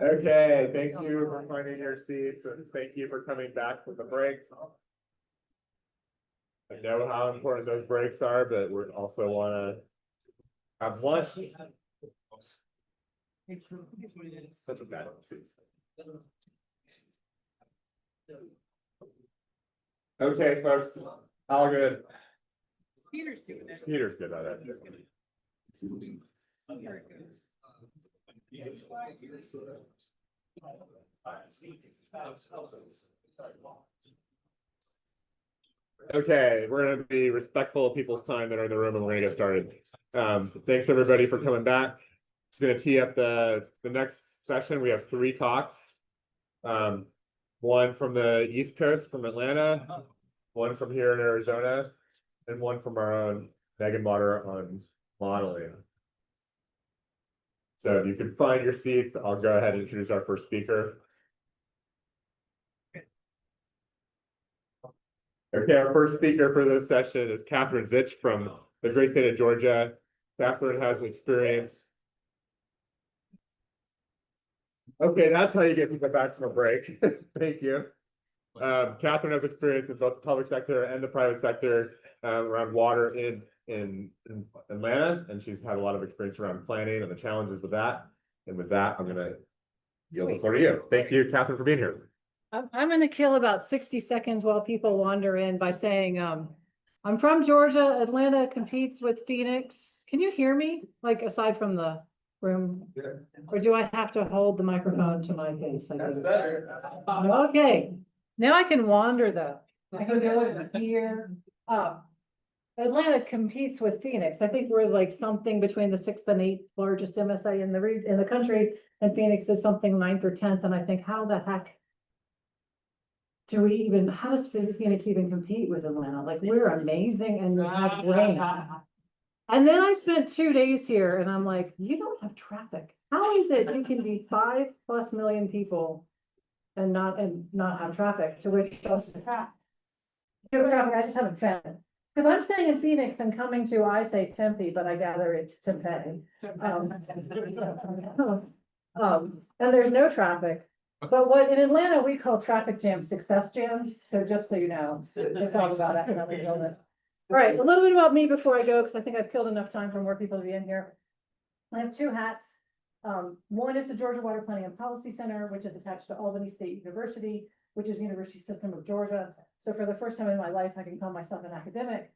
Okay, thank you for finding your seats and thank you for coming back from the break. I know how important those breaks are, but we also want to have lunch. Such a bad seat. Okay, folks, all good. Peter's doing it. Peter's good at it. Okay, we're gonna be respectful of people's time that are in the room and we're gonna get started. Thanks everybody for coming back. It's gonna tee up the next session. We have 3 talks. One from the East Coast from Atlanta, one from here in Arizona, and one from our own Meagan Mauter on modeling. So if you can find your seats, I'll go ahead and introduce our first speaker. Okay, our first speaker for this session is Katherine Zitsch from the great state of Georgia. Katherine has experience. Okay, that's how you get people back from a break. Thank you. Katherine has experience in both the public sector and the private sector around water in Atlanta, and she's had a lot of experience around planning and the challenges with that. And with that, I'm gonna yield the floor to you. Thank you, Katherine, for being here. I'm going to kill about 60 seconds while people wander in by saying, I'm from Georgia. Atlanta competes with Phoenix. Can you hear me? Like aside from the room, or do I have to hold the microphone to my face? That's better. Okay, now I can wander though. I can go over here. Atlanta competes with Phoenix. I think we're like something between the 6th and 8th largest MSA in the country, and Phoenix is something 9th or 10th. And I think, how the heck how does Phoenix even compete with Atlanta? Like, we're amazing and we have rain. And then I spent 2 days here and I'm like, you don't have traffic. How is it you can be 5+ million people and not have traffic? To which you have traffic, I just haven't found it. Because I'm staying in Phoenix and coming to, I say Tempe, but I gather it's Tempe. And there's no traffic. But what in Atlanta we call traffic jams success jams. So just so you know, it's all about economic development. All right, a little bit about me before I go, because I think I've killed enough time for more people to be in here. I have 2 hats. One is the Georgia Water Planning and Policy Center, which is attached to Albany State University, which is the University System of Georgia. So for the first time in my life, I can call myself an academic.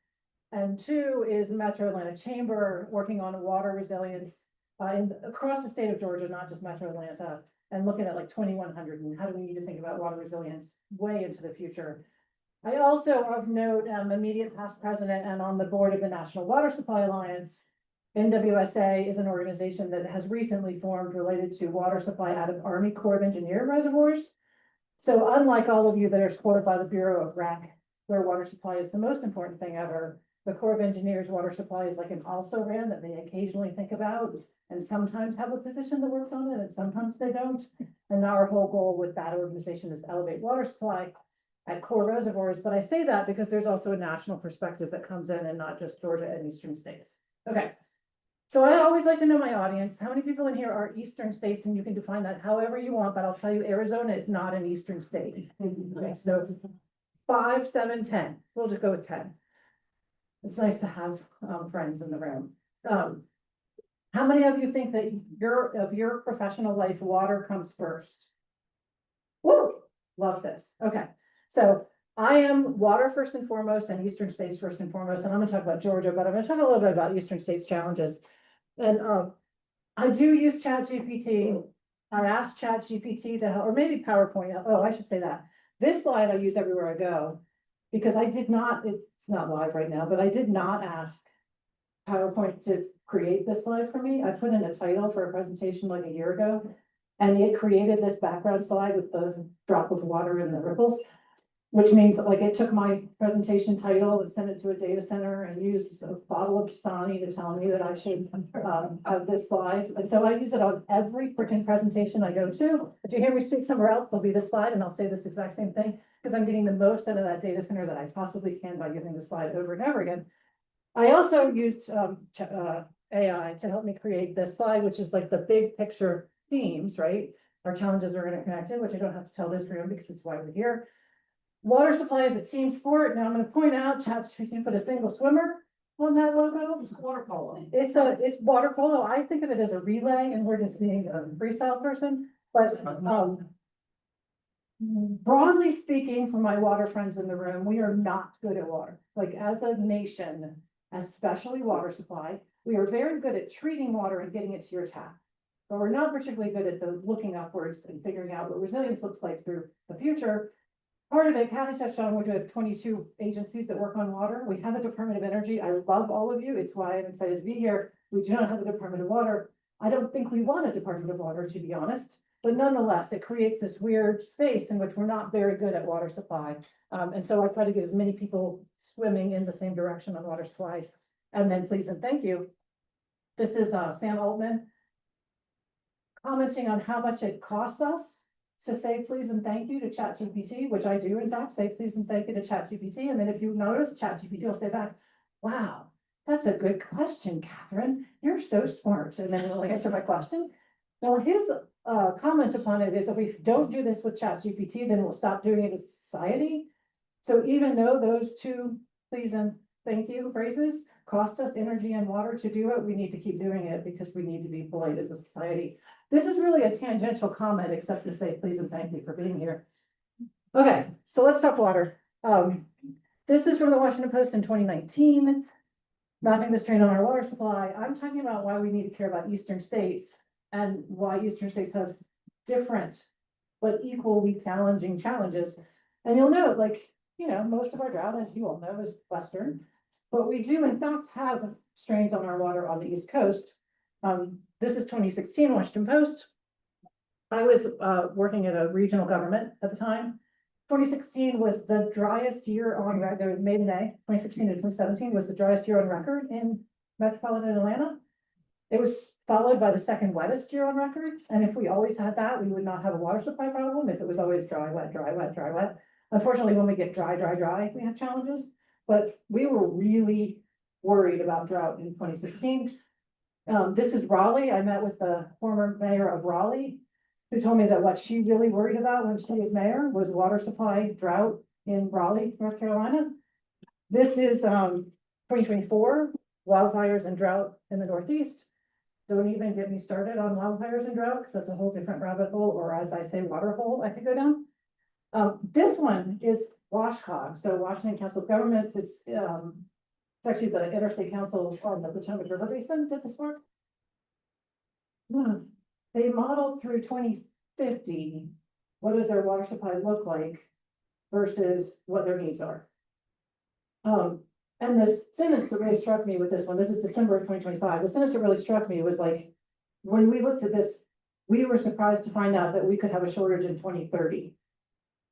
And 2 is Metro Atlanta Chamber, working on water resilience across the state of Georgia, not just Metro Atlanta, and looking at like 2100 and how do we need to think about water resilience way into the future. I also, of note, am immediate past president and on the board of the National Water Supply Alliance. NWSA is an organization that has recently formed related to water supply out of Army Corps of Engineer reservoirs. So unlike all of you that are supported by the Bureau of RAC, where water supply is the most important thing ever, the Corps of Engineers water supply is like an also-ran that they occasionally think about and sometimes have a position that works on it and sometimes they don't. And our whole goal with that organization is elevate water supply at core reservoirs. But I say that because there's also a national perspective that comes in and not just Georgia and Eastern states. Okay. So I always like to know my audience. How many people in here are Eastern states? And you can define that however you want, but I'll tell you, Arizona is not an Eastern state. Okay, so 5, 7, 10. We'll just go with 10. It's nice to have friends in the room. How many of you think that your professional life, water comes first? Woo! Love this. Okay, so I am water first and foremost and Eastern states first and foremost. And I'm going to talk about Georgia, but I'm going to talk a little bit about Eastern states challenges. And I do use ChatGPT. I asked ChatGPT to help, or maybe PowerPoint. Oh, I should say that. This slide I use everywhere I go. Because I did not, it's not live right now, but I did not ask PowerPoint to create this slide for me. I put in a title for a presentation like a year ago, and it created this background slide with the drop of water and the ripples, which means like it took my presentation title and sent it to a data center and used a bottle of Dasani to tell me that I should have this slide. And so I use it on every freaking presentation I go to. If you hear me speak somewhere else, it'll be this slide and I'll say this exact same thing because I'm getting the most out of that data center that I possibly can by using the slide over and over again. I also used AI to help me create this slide, which is like the big picture themes, right? Our challenges are interconnected, which I don't have to tell this room because it's why we're here. Water supply is a team sport. Now I'm going to point out, ChatGPT put a single swimmer on that logo. It's water polo. It's water polo. I think of it as a relay, and we're just seeing a freestyle person. But broadly speaking, for my water friends in the room, we are not good at water. Like as a nation, especially water supply, we are very good at treating water and getting it to your tap. But we're not particularly good at the looking upwards and figuring out what resilience looks like through the future. Part of it, Kathy touched on, we have 22 agencies that work on water. We have a Department of Energy. I love all of you. It's why I'm excited to be here. We do not have a Department of Water. I don't think we want a Department of Water, to be honest. But nonetheless, it creates this weird space in which we're not very good at water supply. And so I try to get as many people swimming in the same direction on water supply. And then please and thank you. This is Sam Altman commenting on how much it costs us to say please and thank you to ChatGPT, which I do in fact say please and thank you to ChatGPT. And then if you notice, ChatGPT will say back, wow, that's a good question, Katherine. You're so smart. And then it'll answer my question. Now his comment upon it is if we don't do this with ChatGPT, then we'll stop doing it as society. So even though those two please and thank you phrases cost us energy and water to do it, we need to keep doing it because we need to be polite as a society. This is really a tangential comment, except to say please and thank you for being here. Okay, so let's talk water. This is from the Washington Post in 2019, mapping the strain on our water supply. I'm talking about why we need to care about Eastern states and why Eastern states have different but equally challenging challenges. And you'll note, like, you know, most of our drought, as you all know, is Western, but we do in fact have strains on our water on the East Coast. This is 2016 Washington Post. I was working at a regional government at the time. 2016 was the driest year on record, May 2016 to 2017 was the driest year on record in metropolitan Atlanta. It was followed by the second wettest year on record. And if we always had that, we would not have a water supply problem if it was always dry, wet, dry, wet, dry, wet. Unfortunately, when we get dry, dry, dry, we have challenges. But we were really worried about drought in 2016. This is Raleigh. I met with the former mayor of Raleigh, who told me that what she really worried about when she was mayor was water supply drought in Raleigh, North Carolina. This is 2024, wildfires and drought in the Northeast. Don't even get me started on wildfires and drought, because that's a whole different rabbit hole, or as I say, water hole I could go down. This one is WashCog, so Washington Council of Governments. It's actually the Interstate Council on the Potomac River Basin did this work. They modeled through 2050, what does their water supply look like versus what their needs are. And the sentence that really struck me with this one, this is December of 2025, the sentence that really struck me was like, when we looked at this, we were surprised to find out that we could have a shortage in 2030.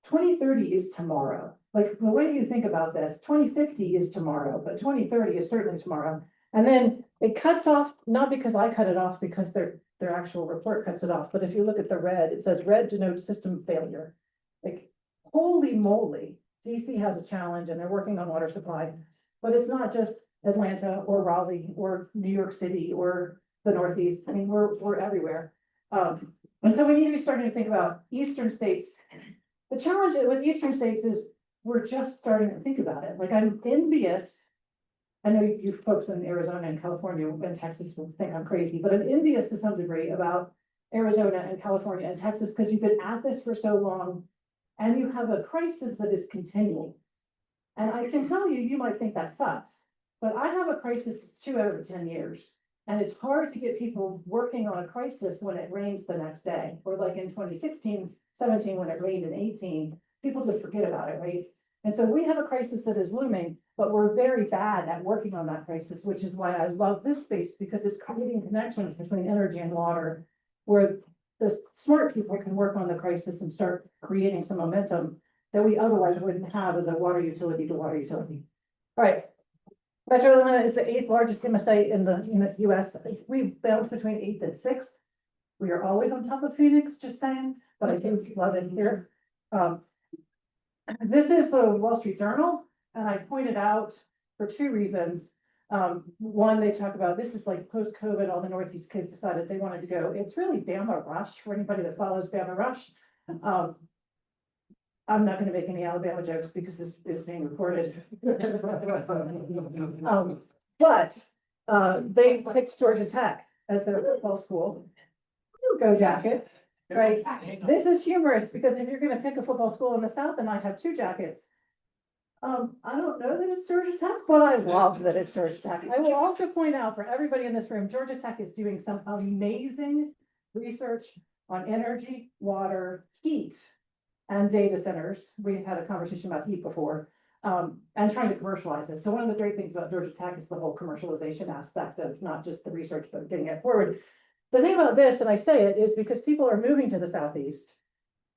2030 is tomorrow. Like the way you think about this, 2050 is tomorrow, but 2030 is certainly tomorrow. And then it cuts off, not because I cut it off, because their actual report cuts it off. But if you look at the red, it says red denotes system failure. Like, holy moly, DC has a challenge and they're working on water supply. But it's not just Atlanta or Raleigh or New York City or the Northeast. I mean, we're everywhere. And so we need to be starting to think about Eastern states. The challenge with Eastern states is we're just starting to think about it. Like, I'm envious. I know you folks in Arizona and California and Texas will think I'm crazy, but I'm envious to some degree about Arizona and California and Texas because you've been at this for so long and you have a crisis that is continual. And I can tell you, you might think that sucks, but I have a crisis 2 out of 10 years. And it's hard to get people working on a crisis when it rains the next day, or like in 2016, 17, when it rained in 18, people just forget about it, right? And so we have a crisis that is looming, but we're very bad at working on that crisis, which is why I love this space, because it's creating connections between energy and water, where the smart people can work on the crisis and start creating some momentum that we otherwise wouldn't have as a water utility to water utility. All right. Metro Atlanta is the 8th largest MSA in the US. We've bounced between 8th and 6th. We are always on top of Phoenix, just saying, but I do love it here. This is the Wall Street Journal, and I pointed out for 2 reasons. One, they talk about, this is like post-COVID, all the Northeast kids decided they wanted to go. It's really Bama Rush for anybody that follows Bama Rush. I'm not gonna make any Alabama jokes because this is being recorded. But they picked Georgia Tech as their football school. Go Jackets, right? This is humorous because if you're gonna pick a football school in the South and I have two jackets, I don't know that it's Georgia Tech, but I love that it's Georgia Tech. I will also point out for everybody in this room, Georgia Tech is doing some amazing research on energy, water, heat, and data centers. We had a conversation about heat before, and trying to commercialize it. So one of the great things about Georgia Tech is the whole commercialization aspect of not just the research, but getting it forward. The thing about this, and I say it, is because people are moving to the Southeast,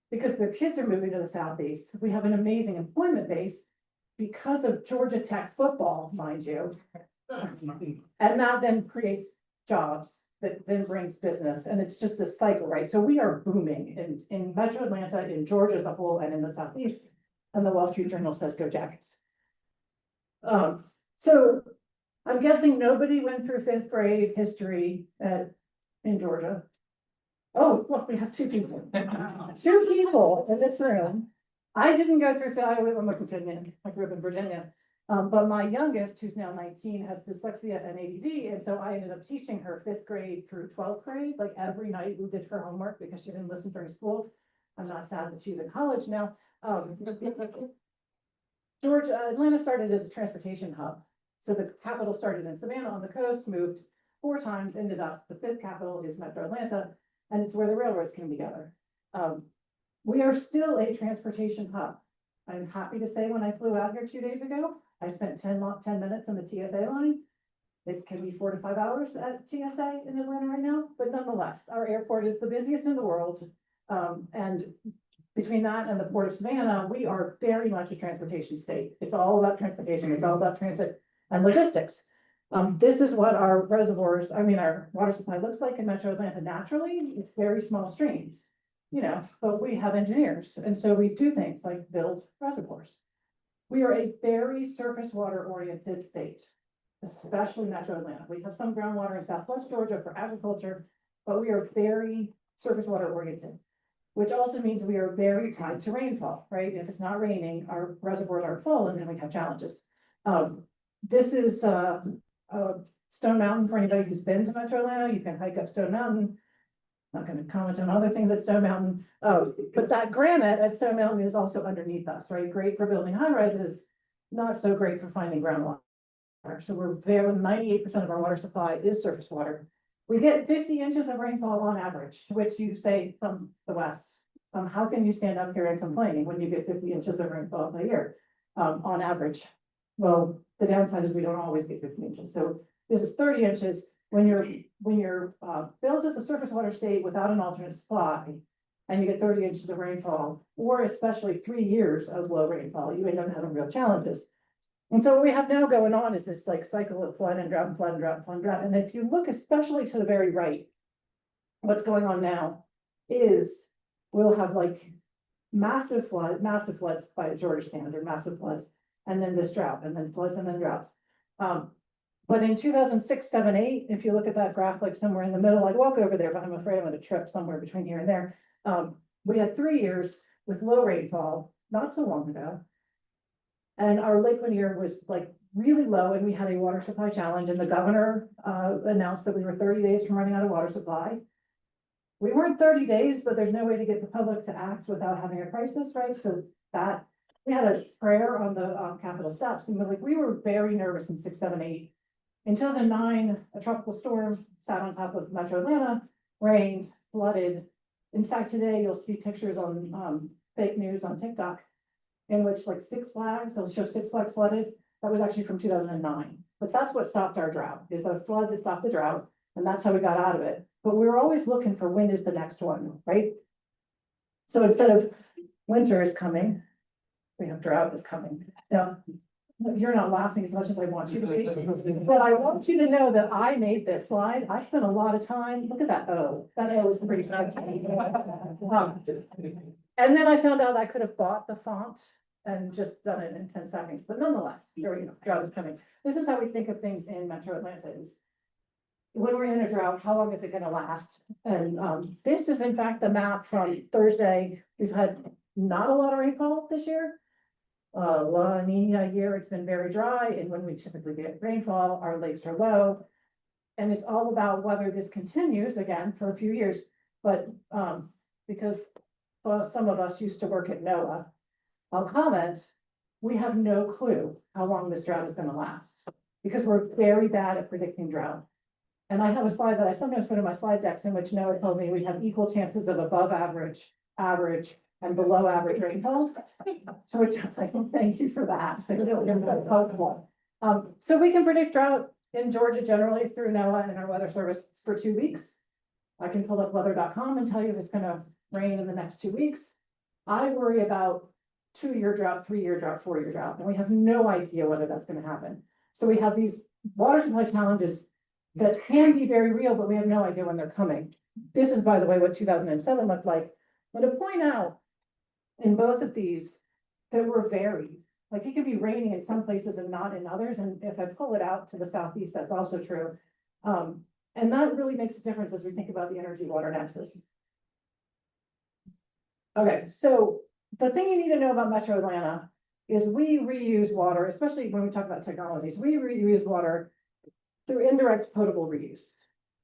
because their kids are moving to the Southeast. We have an amazing employment base because of Georgia Tech football, mind you. And that then creates jobs that then brings business, and it's just a cycle, right? So we are booming in Metro Atlanta, in Georgia as a whole, and in the Southeast. And the Wall Street Journal says go Jackets. So I'm guessing nobody went through 5th grade history in Georgia. Oh, look, we have two people. Two people in this room. I didn't go through, I grew up in Virginia. But my youngest, who's now 19, has dyslexia and ADD, and so I ended up teaching her 5th grade through 12th grade. Like every night we did her homework because she didn't listen during school. I'm not sad that she's in college now. Atlanta started as a transportation hub. So the capital started in Savannah on the coast, moved 4 times, ended up, the 5th capital is Metro Atlanta, and it's where the railroads came together. We are still a transportation hub. I'm happy to say when I flew out here 2 days ago, I spent 10 minutes on the TSA line. It can be 4 to 5 hours at TSA in Atlanta right now, but nonetheless, our airport is the busiest in the world. And between that and the Port of Savannah, we are very much a transportation state. It's all about transportation. It's all about transit and logistics. This is what our reservoirs, our water supply looks like in Metro Atlanta naturally. It's very small streams, but we have engineers. And so we do things like build reservoirs. We are a very surface water oriented state, especially Metro Atlanta. We have some groundwater in Southwest Georgia for agriculture, but we are very surface water oriented, which also means we are very tied to rainfall, right? If it's not raining, our reservoirs aren't full and then we have challenges. This is Stone Mountain for anybody who's been to Metro Atlanta. You can hike up Stone Mountain. Not going to comment on other things at Stone Mountain. But that granite at Stone Mountain is also underneath us, right? Great for building high rises, not so great for finding groundwater. So we're very 98% of our water supply is surface water. We get 50 inches of rainfall on average, to which you say from the West. How can you stand up here and complain when you get 50 inches of rainfall a year on average? Well, the downside is we don't always get 50 inches. So this is 30 inches. When you're built as a surface water state without an alternate supply, and you get 30 inches of rainfall, or especially 3 years of low rainfall, you end up having real challenges. And so what we have now going on is this like cycle of flood and drought and flood and drought and flood and drought. And if you look especially to the very right, what's going on now is we'll have like massive floods by Georgia standard, massive floods, and then this drought, and then floods, and then droughts. But in 2006, 7, 8, if you look at that graph, like somewhere in the middle, I'd walk over there, but I'm afraid I'm going to trip somewhere between here and there. We had 3 years with low rainfall, not so long ago. And our Lake Lanier was like really low, and we had a water supply challenge, and the governor announced that we were 30 days from running out of water supply. We weren't 30 days, but there's no way to get the public to act without having a crisis, right? So that we had a prayer on the Capitol steps, and we were very nervous in 6, 7, 8. In 2009, a tropical storm sat on top of Metro Atlanta, rained, flooded. In fact, today you'll see pictures on fake news on TikTok in which like Six Flags, they'll show Six Flags flooded. That was actually from 2009. But that's what stopped our drought, is a flood that stopped the drought. And that's how we got out of it. But we were always looking for when is the next one, right? So instead of winter is coming, we have drought is coming. Now, you're not laughing as much as I want you to be, but I want you to know that I made this slide. I spent a lot of time. Look at that O. That O is pretty sad. And then I found out I could have bought the font and just done it in 10 seconds, but nonetheless, here we go, drought is coming. This is how we think of things in Metro Atlanta is when we're in a drought, how long is it gonna last? And this is in fact the map from Thursday. We've had not a lot of rainfall this year. La Nina year, it's been very dry, and when we typically get rainfall, our lakes are low. And it's all about whether this continues again for a few years, but because some of us used to work at NOAA, I'll comment, we have no clue how long this drought is gonna last, because we're very bad at predicting drought. And I have a slide that I sometimes put in my slide decks in which NOAA told me we have equal chances of above average, average, and below average rainfall. So it's like, well, thank you for that. That's helpful. So we can predict drought in Georgia generally through NOAA and our weather service for 2 weeks. I can pull up weather.com and tell you if it's gonna rain in the next 2 weeks. I worry about 2-year drought, 3-year drought, 4-year drought, and we have no idea whether that's gonna happen. So we have these water supply challenges that can be very real, but we have no idea when they're coming. This is, by the way, what 2007 looked like. And to point out in both of these that we're varied. Like it can be raining in some places and not in others. And if I pull it out to the southeast, that's also true. And that really makes a difference as we think about the energy water nexus. Okay, so the thing you need to know about Metro Atlanta is we reuse water, especially when we talk about technologies, we reuse water through indirect potable reuse.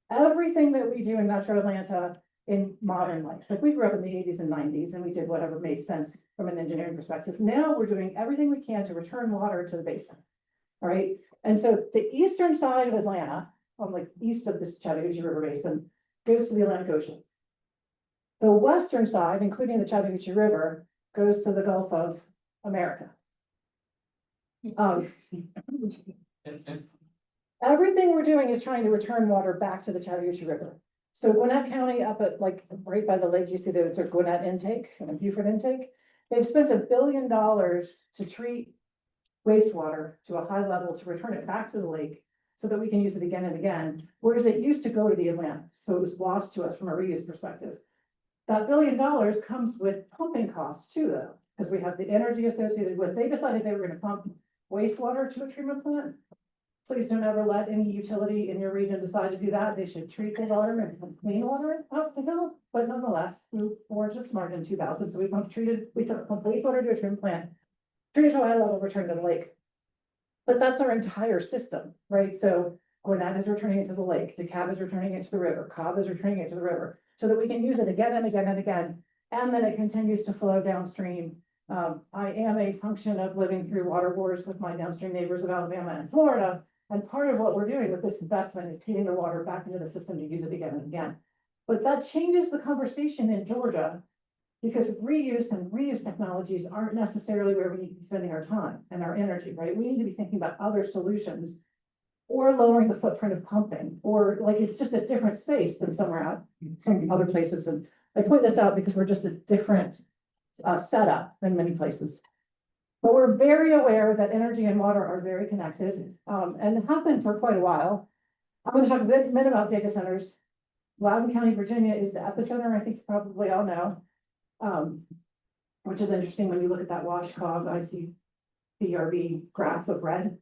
Everything that we do in Metro Atlanta in modern life, like we grew up in the 80s and 90s and we did whatever made sense from an engineering perspective. Now we're doing everything we can to return water to the basin. All right, and so the eastern side of Atlanta, on like east of this Chattahoochee River Basin, goes to the Atlantic Ocean. The western side, including the Chattahoochee River, goes to the Gulf of America. Everything we're doing is trying to return water back to the Chattahoochee River. So Gwinnett County up at like right by the lake, you see that it's a Gwinnett intake and a Beaufort intake. They've spent $1 billion to treat wastewater to a high level to return it back to the lake so that we can use it again and again, whereas it used to go to the Atlantic. So it was lost to us from a reuse perspective. That $1 billion comes with pumping costs too, though, because we have the energy associated with, they decided they were going to pump wastewater to a treatment plant. Please don't ever let any utility in your region decide to do that. They should treat the water and pump clean water up to go. But nonetheless, we weren't just smart in 2000. So we took wastewater to a treatment plant, treated to a high level, returned to the lake. But that's our entire system, right? So Gwinnett is returning it to the lake, DeKalb is returning it to the river, Cobb is returning it to the river, so that we can use it again and again and again. And then it continues to flow downstream. I am a function of living through water wars with my downstream neighbors of Alabama and Florida. And part of what we're doing with this investment is getting the water back into the system to use it again and again. But that changes the conversation in Georgia because reuse and reuse technologies aren't necessarily where we need to be spending our time and our energy, right? We need to be thinking about other solutions or lowering the footprint of pumping, or like it's just a different space than somewhere out, some other places. And I point this out because we're just a different setup than many places. But we're very aware that energy and water are very connected and have been for quite a while. I'm going to talk a bit about data centers. Loudoun County, Virginia is the epicenter, I think you probably all know, which is interesting when you look at that WashCog ICBRB graph of red.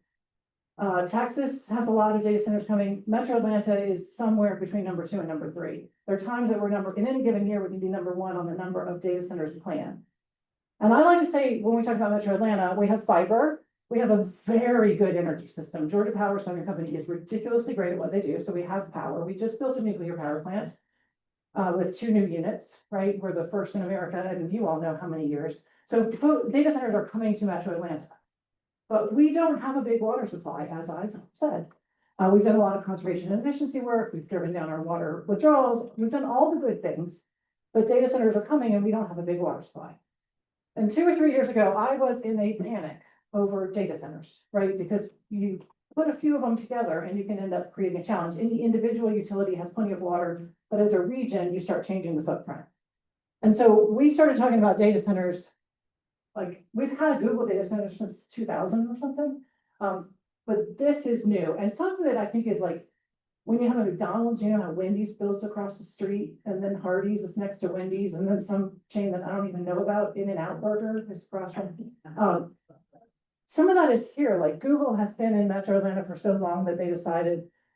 Texas has a lot of data centers coming. Metro Atlanta is somewhere between number 2 and number 3. There are times that we're in any given year, we can be number 1 on the number of data centers planned. And I like to say, when we talk about Metro Atlanta, we have fiber, we have a very good energy system. Georgia Power Southern Company is ridiculously great at what they do. So we have power. We just built a nuclear power plant with 2 new units, right? We're the first in America, and you all know how many years. So data centers are coming to Metro Atlanta. But we don't have a big water supply, as I've said. We've done a lot of conservation and efficiency work. We've driven down our water withdrawals. We've done all the good things, but data centers are coming and we don't have a big water supply. And 2 or 3 years ago, I was in a panic over data centers, right? Because you put a few of them together and you can end up creating a challenge. Any individual utility has plenty of water, but as a region, you start changing the footprint. And so we started talking about data centers. Like we've had Google data centers since 2000 or something. But this is new. And something that I think is like, when you have a McDonald's, you know how Wendy's builds across the street, and then Hardee's is next to Wendy's, and then some chain that I don't even know about, In-N-Out Burger is across from. Some of that is here, like Google has been in Metro Atlanta for so long that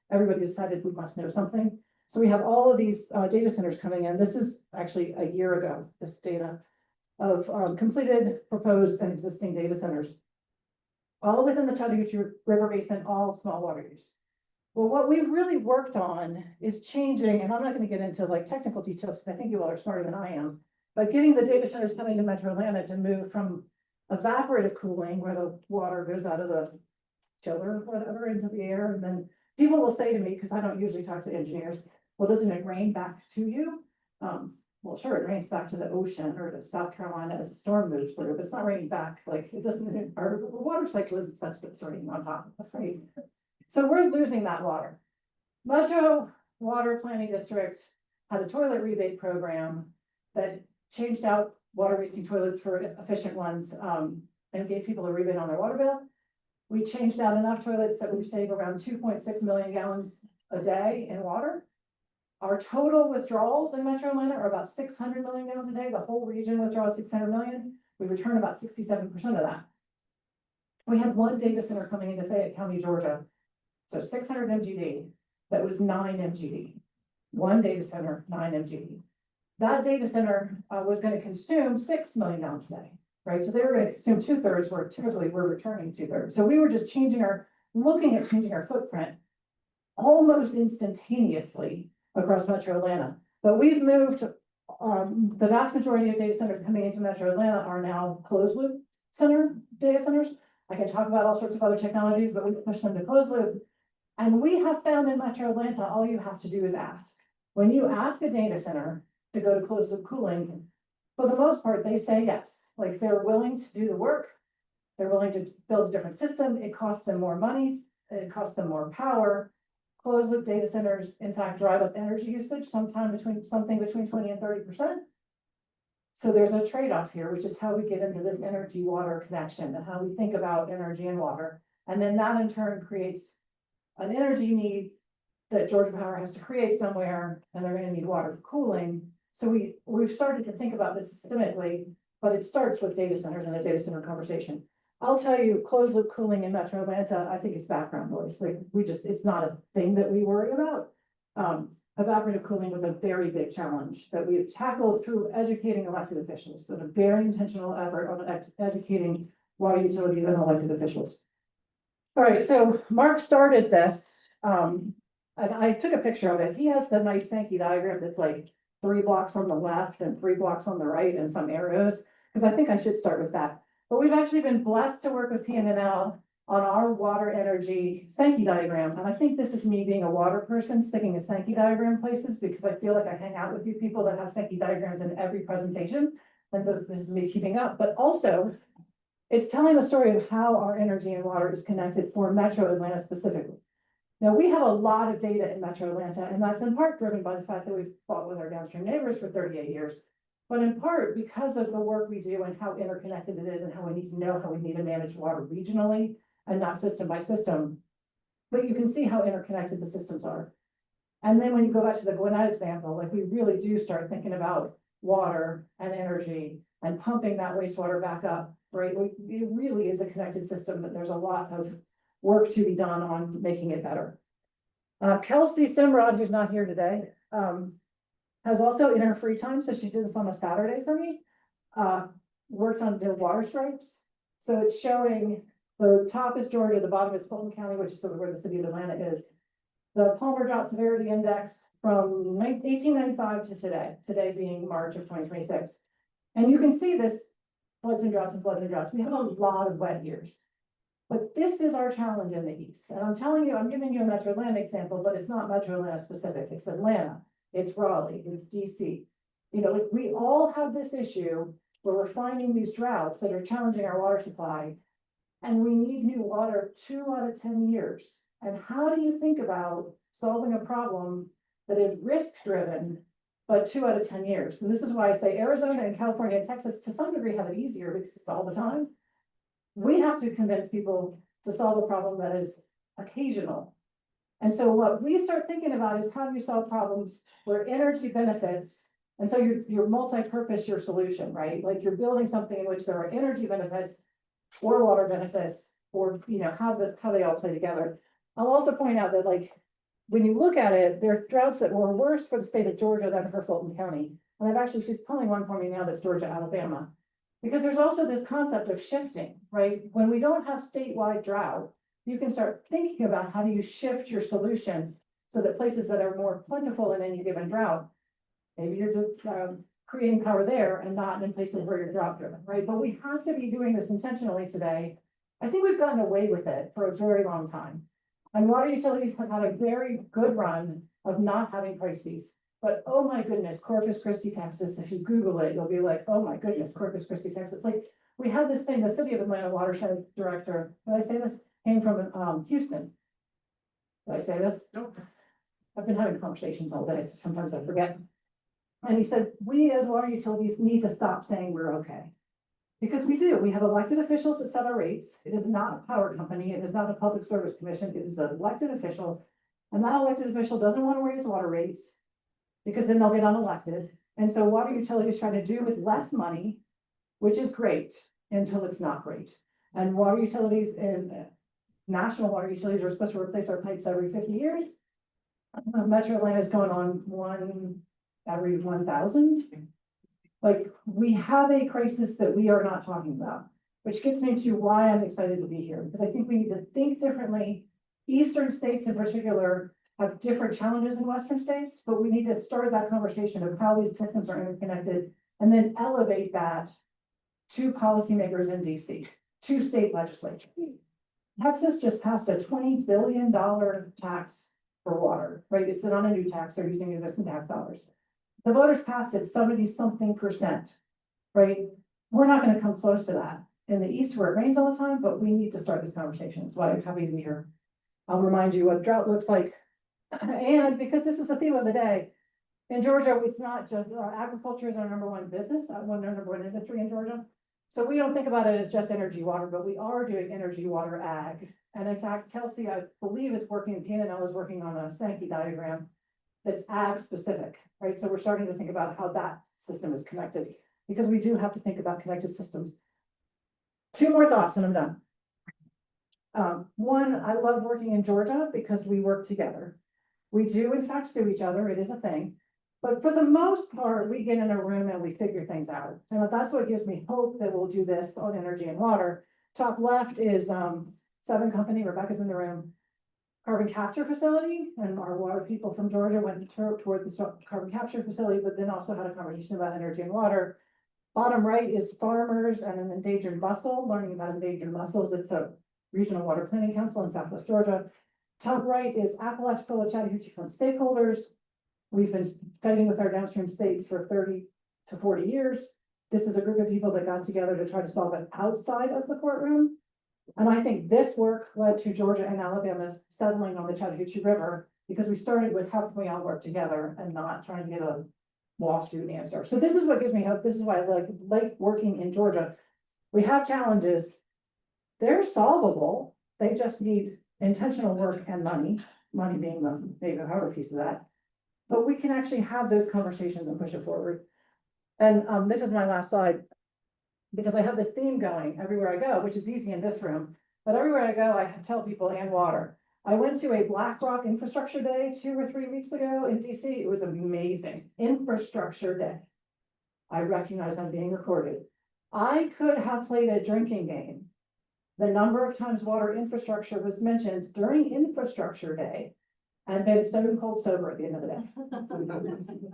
everybody decided we must know something. So we have all of these data centers coming in. This is actually a year ago, this data of completed, proposed, and existing data centers. All within the Chattahoochee River Basin, all small water use. Well, what we've really worked on is changing, and I'm not going to get into like technical details because I think you all are smarter than I am, but getting the data centers coming to Metro Atlanta to move from evaporative cooling, where the water goes out of the chiller or whatever into the air. And then people will say to me, because I don't usually talk to engineers, well, doesn't it rain back to you? Well, sure, it rains back to the ocean or to South Carolina as the storm moves through, but it's not raining back. Like it doesn't, our water cycle isn't such that it's raining on top. That's right. So we're losing that water. Metro Water Planning District had a toilet rebate program that changed out water wasting toilets for efficient ones, and gave people a rebate on their water bill. We changed out enough toilets that we save around 2.6 million gallons a day in water. Our total withdrawals in Metro Atlanta are about 600 million gallons a day. The whole region withdraws 600 million. We return about 67% of that. We had one data center coming into Fayette County, Georgia. So 600 MGD, that was 9 MGD. One data center, 9 MGD. That data center was going to consume 6 million gallons a day, right? So they were going to consume 2/3, where typically we're returning 2/3. So we were just looking at changing our footprint almost instantaneously across Metro Atlanta. But we've moved, the vast majority of data centers coming into Metro Atlanta are now closed loop data centers. I can talk about all sorts of other technologies, but we push them to closed loop. And we have found in Metro Atlanta, all you have to do is ask. When you ask a data center to go to closed loop cooling, for the most part, they say yes. Like they're willing to do the work. They're willing to build a different system. It costs them more money. It costs them more power. Closed loop data centers, in fact, drive up energy usage something between 20 and 30%. So there's a trade-off here, which is how we get into this energy water connection and how we think about energy and water. And then that in turn creates an energy need that Georgia Power has to create somewhere, and they're going to need water for cooling. So we've started to think about this systemically, but it starts with data centers and a data center conversation. I'll tell you, closed loop cooling in Metro Atlanta, I think it's background noise. Like it's not a thing that we worry about. Evaporative cooling was a very big challenge that we've tackled through educating elected officials. So a very intentional effort on educating water utilities and elected officials. All right, so Mark started this, and I took a picture of it. He has the nice Sankey diagram that's like 3 blocks on the left and 3 blocks on the right and some arrows, because I think I should start with that. But we've actually been blessed to work with PNNL on our water energy Sankey diagram. And I think this is me being a water person sticking a Sankey diagram places, because I feel like I hang out with you people that have Sankey diagrams in every presentation. And this is me keeping up, but also it's telling the story of how our energy and water is connected for Metro Atlanta specifically. Now, we have a lot of data in Metro Atlanta, and that's in part driven by the fact that we've fought with our downstream neighbors for 38 years, but in part because of the work we do and how interconnected it is and how we need to know how we need to manage water regionally and not system by system. But you can see how interconnected the systems are. And then when you go back to the Gwinnett example, like we really do start thinking about water and energy and pumping that wastewater back up, right? It really is a connected system, but there's a lot of work to be done on making it better. Kelsey Simrod, who's not here today, has also in her free time, so she did this on a Saturday for me, worked on the water stripes. So it's showing the top is Georgia, the bottom is Fulton County, which is sort of where the city of Atlanta is. The Palmer Drought Severity Index from 1895 to today being March of 2026. And you can see this floods and droughts and floods and droughts. We have a lot of wet years. But this is our challenge in the East. And I'm telling you, I'm giving you a Metro Atlanta example, but it's not Metro Atlanta specific. It's Atlanta, it's Raleigh, it's DC. You know, like we all have this issue where we're finding these droughts that are challenging our water supply. And we need new water 2 out of 10 years. And how do you think about solving a problem that is risk driven, but 2 out of 10 years? And this is why I say Arizona and California and Texas to some degree have it easier because it's all the time. We have to convince people to solve a problem that is occasional And so what we start thinking about is how do you solve problems where energy benefits, and so you're multi-purpose your solution, right? Like you're building something in which there are energy benefits or water benefits, or, you know, how they all play together. I'll also point out that, like, when you look at it, there are droughts that were worse for the state of Georgia than for Fulton County. And she's pulling one for me now that's Georgia, Alabama. Because there's also this concept of shifting, right? When we don't have statewide drought, you can start thinking about how do you shift your solutions so that places that are more plentiful in any given drought, maybe you're just creating power there and not in places where you're drought driven, right? But we have to be doing this intentionally today. I think we've gotten away with it for a very long time. And water utilities have had a very good run of not having crises. But oh my goodness, Corpus Christi, Texas, if you Google it, you'll be like, oh my goodness, Corpus Christi, Texas. Like, we had this thing, the City of Atlanta watershed director, did I say this? Came from Houston. Did I say this? Nope. I've been having conversations all day, so sometimes I forget. And he said, we as water utilities need to stop saying we're okay. Because we do, we have elected officials that set our rates. It is not a power company, it is not a public service commission, it is an elected official. And that elected official doesn't want to raise water rates because then they'll get unelected. And so water utilities try to do with less money, which is great until it's not great. And water utilities and national water utilities are supposed to replace our pipes every 50 years. Metro Atlanta is going on one every 1,000. Like, we have a crisis that we are not talking about, which gets me to why I'm excited to be here, because I think we need to think differently. Eastern states in particular have different challenges than Western states, but we need to start that conversation of how these systems are interconnected and then elevate that to policymakers in DC, to state legislature. Texas just passed a $20 billion tax for water, right? It's not a new tax, they're using existing tax dollars. The voters passed it 70-something%, right? We're not gonna come close to that in the East where it rains all the time, but we need to start this conversation. That's why I'm happy to be here. I'll remind you what drought looks like. And because this is the theme of the day, in Georgia, it's not just agriculture is our #1 business, #1 industry in Georgia. So we don't think about it as just energy water, but we are doing energy water ag. And in fact, Kelsey, I believe, is working, PNL is working on a Sankey diagram that's ag specific, right? So we're starting to think about how that system is connected, because we do have to think about connected systems. Two more thoughts and I'm done. One, I love working in Georgia because we work together. We do in fact sue each other, it is a thing. But for the most part, we get in a room and we figure things out. And that's what gives me hope that we'll do this on energy and water. Top left is Southern Company, Rebecca's in the room. Carbon capture facility, and our water people from Georgia went toward the carbon capture facility, but then also had a conversation about energy and water. Bottom right is farmers and an endangered mussel, learning about endangered mussels. It's a regional water planning council in Southwest Georgia. Top right is Apalachicola Chattahoochee Front stakeholders. We've been fighting with our downstream states for 30 to 40 years. This is a group of people that got together to try to solve it outside of the courtroom. And I think this work led to Georgia and Alabama settling on the Chattahoochee River, because we started with how can we all work together and not trying to get a lawsuit answer. So this is what gives me hope. This is why I like working in Georgia. We have challenges. They're solvable. They just need intentional work and money being the maybe the harder piece of that. But we can actually have those conversations and push it forward. And this is my last slide, because I have this theme going everywhere I go, which is easy in this room, but everywhere I go, I tell people and water. I went to a BlackRock Infrastructure Day 2 or 3 weeks ago in DC. It was amazing. Infrastructure Day. I recognize I'm being recorded. I could have played a drinking game. The number of times water infrastructure was mentioned during Infrastructure Day and been stone cold sober at the end of the day.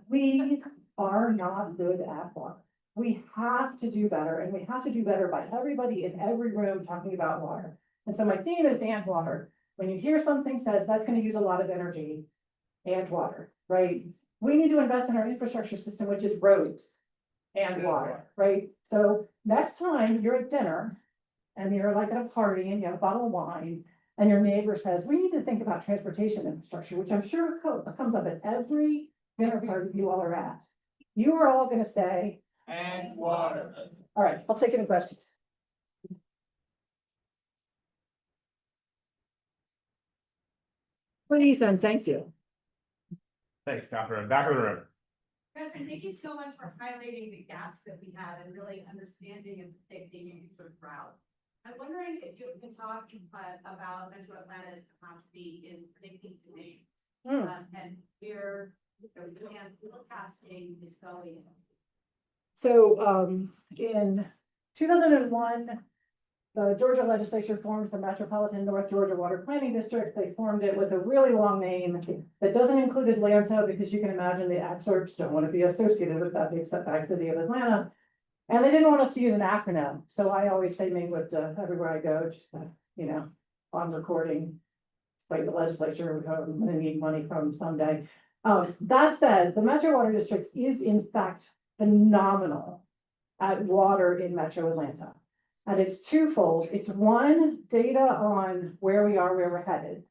We are not good at water. We have to do better, and we have to do better by everybody in every room talking about water. And so my theme is and water. When you hear something says that's going to use a lot of energy and water, right? We need to invest in our infrastructure system, which is roads and water, right? So next time you're at dinner and you're like at a party and you have a bottle of wine and your neighbor says, we need to think about transportation infrastructure, which I'm sure comes up at every dinner party you all are at. You are all going to say, and water. All right, I'll take any questions. Please and thank you. Thanks, Katherine. Back in the room. Katherine, thank you so much for highlighting the gaps that we had and really understanding and predicting sort of route. I'm wondering if you can talk about Metro Atlanta's capacity in predicting demand and where demand forecasting is going. So in 2001, the Georgia legislature formed the Metropolitan North Georgia Water Planning District. They formed it with a really long name that doesn't include Atlanta, because you can imagine the excerpts don't want to be associated with that big setback city of Atlanta. And they didn't want us to use an acronym. So I always say Mingwood everywhere I go, just, on recording, like the legislature, I'm gonna need money from someday. That said, the Metro Water District is in fact phenomenal at water in Metro Atlanta. And it's twofold. It's one, data on where we are, where we're headed.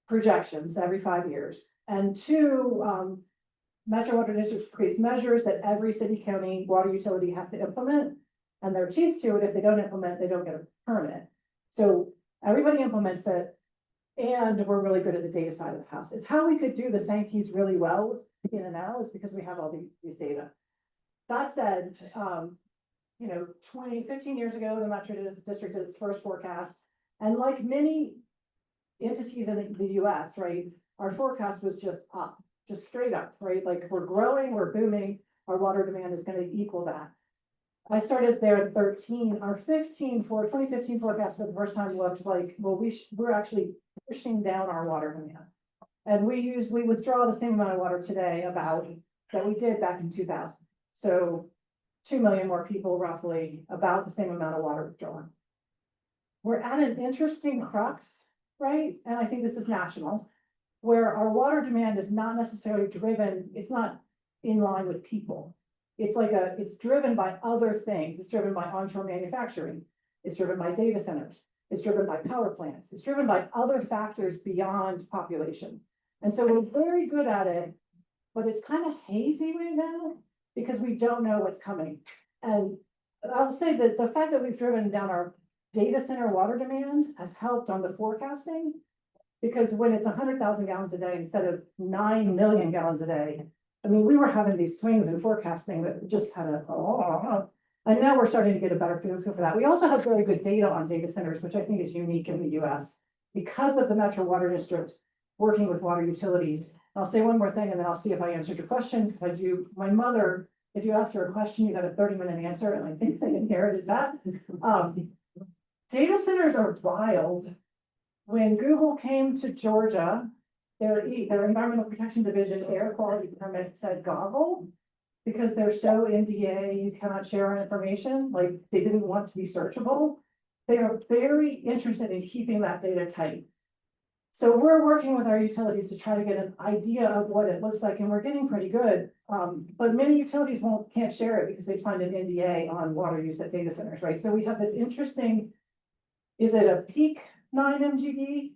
Projections every 5 years. And two, Metro Water District creates measures that every city, county water utility has to implement. And there are teeth to it. If they don't implement, they don't get a permit. So everybody implements it. And we're really good at the data side of the house. It's how we could do the same piece really well in and out, is because we have all these data. That said, 15 years ago, the Metro District did its first forecast. And like many entities in the US, right, our forecast was just up, just straight up, right? Like we're growing, we're booming, our water demand is going to equal that. I started there at 13. Our 2015 forecast for the first time looked like, well, we're actually pushing down our water demand. And we withdraw the same amount of water today that we did back in 2000. So 2 million more people, roughly, about the same amount of water withdrawn. We're at an interesting crux, right? And I think this is national, where our water demand is not necessarily driven, it's not in line with people. It's driven by other things. It's driven by onshore manufacturing. It's driven by data centers. It's driven by power plants. It's driven by other factors beyond population. And so we're very good at it, but it's kind of hazy right now because we don't know what's coming. And I will say that the fact that we've driven down our data center water demand has helped on the forecasting, because when it's 100,000 gallons a day instead of 9 million gallons a day, I mean, we were having these swings in forecasting that just had and now we're starting to get a better feel for that. We also have very good data on data centers, which I think is unique in the US because of the Metro Water District working with water utilities. I'll say one more thing and then I'll see if I answered your question, because my mother, if you asked her a question, you got a 30-minute answer, and I think I inherited that. Data centers are wild. When Google came to Georgia, their Environmental Protection Division air quality permit said goggle, because they're so NDA, you cannot share our information. Like, they didn't want to be searchable. They are very interested in keeping that data tight. So we're working with our utilities to try to get an idea of what it looks like, and we're getting pretty good. But many utilities can't share it because they've signed an NDA on water use at data centers, right? So we have this interesting, is it a peak 9 MGD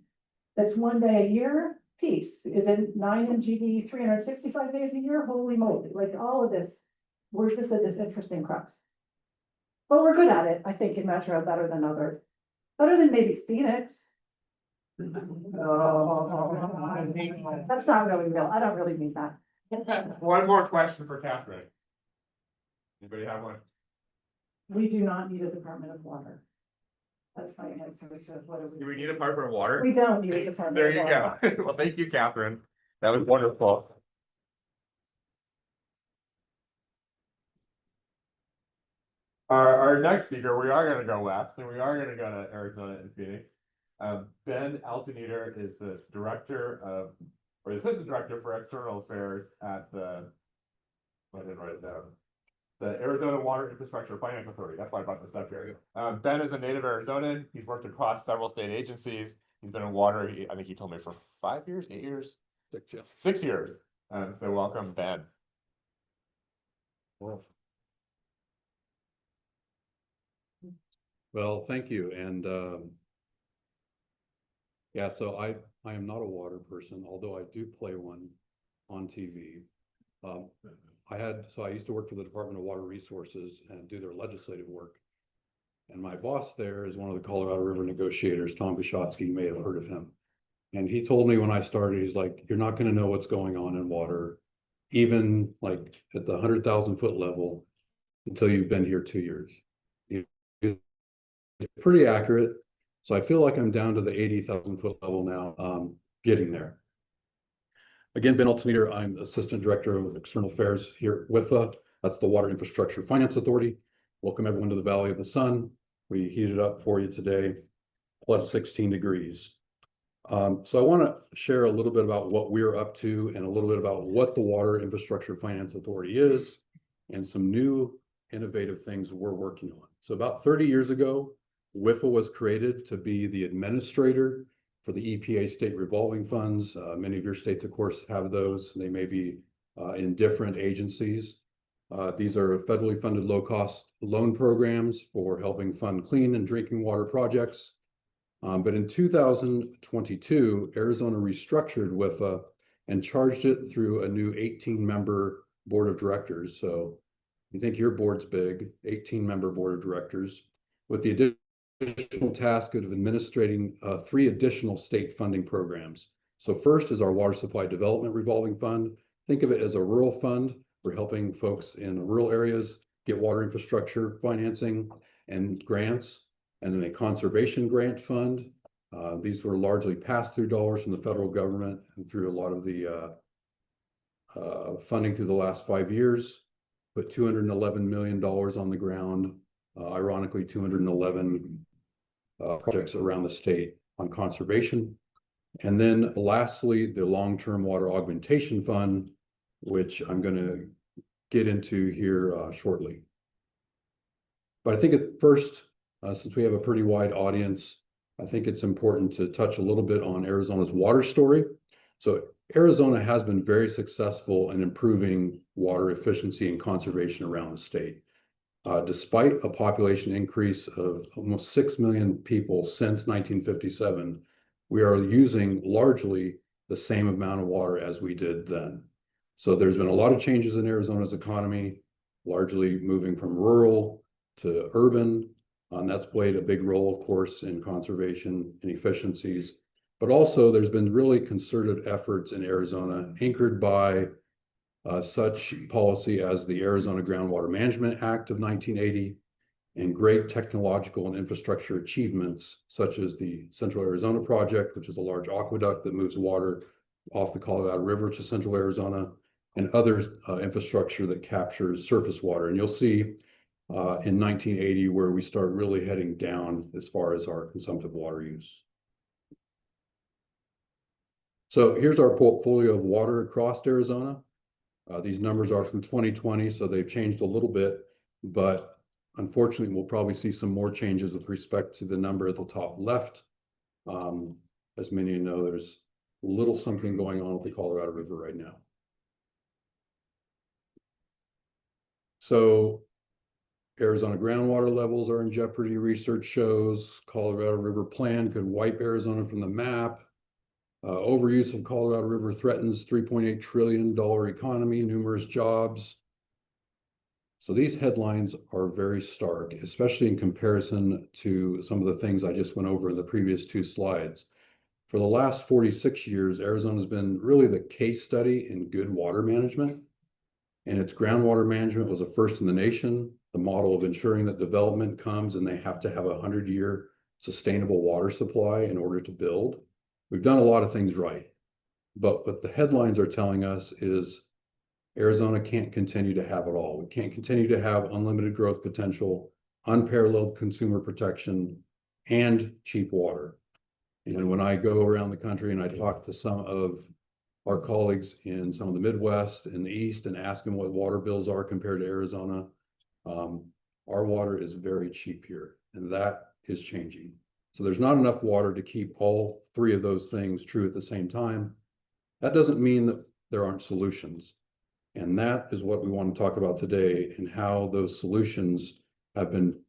that's 1 day a year? Peace. Is it 9 MGD 365 days a year? Holy moly, like all of this, we're just at this interesting crux. But we're good at it, I think, in Metro, better than maybe Phoenix. Oh, that's not really real. I don't really mean that. One more question for Katherine. Anybody have one? We do not need a Department of Water. That's my answer to what Do we need a Department of Water? We don't need a Department There of you Water. go. Well, thank you, Katherine. That was wonderful. Our next speaker, we are going to go west, and we are going to go to Arizona and Phoenix. Ben Alteneder is the assistant director for external affairs at I didn't write it down. The Arizona Water Infrastructure Finance Authority. That's why I brought this up here. Ben is a native Arizonan. He's worked across several state agencies. He's been in water, I think he told me, for 5 years, 8 years? 6 years. 6 years. So welcome, Ben. Well, thank you. And yeah, so I am not a water person, although I do play one on TV. I used to work for the Department of Water Resources and do their legislative work. And my boss there is one of the Colorado River negotiators, Tom Bishotsky. You may have heard of him. And he told me when I started, he's like, you're not going to know what's going on in water, even like at the 100,000 foot level, until you've been here 2 years. It's pretty accurate. So I feel like I'm down to the 80,000 foot level now, getting there. Again, Ben Alteneder, I'm Assistant Director of External Affairs here at WIFA. That's the Water Infrastructure Finance Authority. Welcome everyone to the Valley of the Sun. We heated up for you today, plus 16 degrees. So I want to share a little bit about what we're up to and a little bit about what the Water Infrastructure Finance Authority is and some new innovative things we're working on. So about 30 years ago, WIFA was created to be the administrator for the EPA state revolving funds. Many of your states, of course, have those. They may be in different agencies. These are federally funded low-cost loan programs for helping fund clean and drinking water projects. But in 2022, Arizona restructured WIFA and charged it through a new 18-member board of directors. So you think your board's big, 18-member board of directors, with the additional task of administrating 3 additional state funding programs. So first is our Water Supply Development Revolving Fund. Think of it as a rural fund. We're helping folks in rural areas get water infrastructure financing and grants. And then a conservation grant fund. These were largely pass-through dollars from the federal government and through a lot of the funding through the last 5 years. Put $211 million on the ground. Ironically, 211 projects around the state on conservation. And then lastly, the long-term water augmentation fund, which I'm going to get into here shortly. But I think at first, since we have a pretty wide audience, I think it's important to touch a little bit on Arizona's water story. So Arizona has been very successful in improving water efficiency and conservation around the state. Despite a population increase of almost 6 million people since 1957, we are using largely the same amount of water as we did then. So there's been a lot of changes in Arizona's economy, largely moving from rural to urban. And that's played a big role, of course, in conservation and efficiencies. But also there's been really concerted efforts in Arizona anchored by such policy as the Arizona Groundwater Management Act of 1980 and great technological and infrastructure achievements, such as the Central Arizona Project, which is a large aqueduct that moves water off the Colorado River to Central Arizona, and other infrastructure that captures surface water. And you'll see in 1980 where we start really heading down as far as our consumptive water use. So here's our portfolio of water across Arizona. These numbers are from 2020, so they've changed a little bit, but unfortunately, we'll probably see some more changes with respect to the number at the top left. As many of you know, there's a little something going on with the Colorado River right now. So Arizona groundwater levels are in jeopardy, research shows. Colorado River plan could wipe Arizona from the map. Overuse of Colorado River threatens $3.8 trillion economy, numerous jobs. So these headlines are very stark, especially in comparison to some of the things I just went over in the previous 2 slides. For the last 46 years, Arizona has been really the case study in good water management. And its groundwater management was a first in the nation, the model of ensuring that development comes and they have to have a 100-year sustainable water supply in order to build. We've done a lot of things right, but what the headlines are telling us is Arizona can't continue to have it all. We can't continue to have unlimited growth potential, unparalleled consumer protection, and cheap water. And when I go around the country and I talk to some of our colleagues in some of the Midwest and the East and ask them what water bills are compared to Arizona, our water is very cheap here, and that is changing. So there's not enough water to keep all 3 of those things true at the same time. That doesn't mean that there aren't solutions. And that is what we want to talk about today and how those solutions have been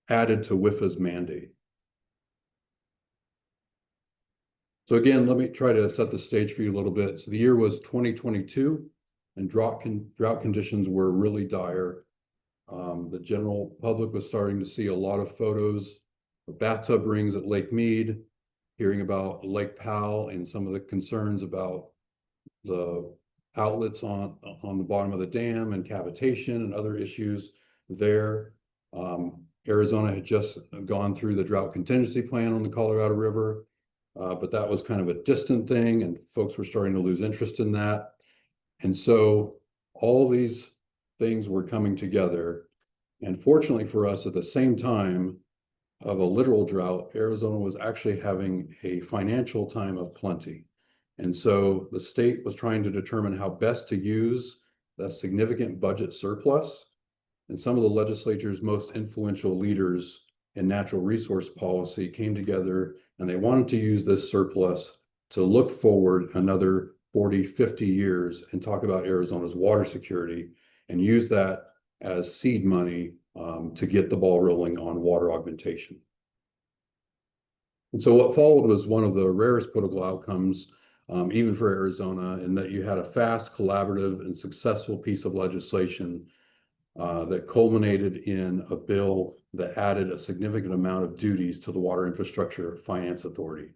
added to WIFA's mandate. So again, let me try to set the stage for you a little bit. So the year was 2022 and drought conditions were really dire. The general public was starting to see a lot of photos of bathtub rings at Lake Mead hearing about Lake Powell and some of the concerns about the outlets on the bottom of the dam and cavitation and other issues there. Arizona had just gone through the drought contingency plan on the Colorado River, but that was kind of a distant thing, and folks were starting to lose interest in that. And so all these things were coming together. And fortunately for us, at the same time of a literal drought, Arizona was actually having a financial time of plenty. And so the state was trying to determine how best to use that significant budget surplus. And some of the legislature's most influential leaders in natural resource policy came together, and they wanted to use this surplus to look forward another 40, 50 years and talk about Arizona's water security and use that as seed money to get the ball rolling on water augmentation. And so what followed was one of the rarest political outcomes, even for Arizona, in that you had a fast, collaborative, and successful piece of legislation that culminated in a bill that added a significant amount of duties to the Water Infrastructure Finance Authority.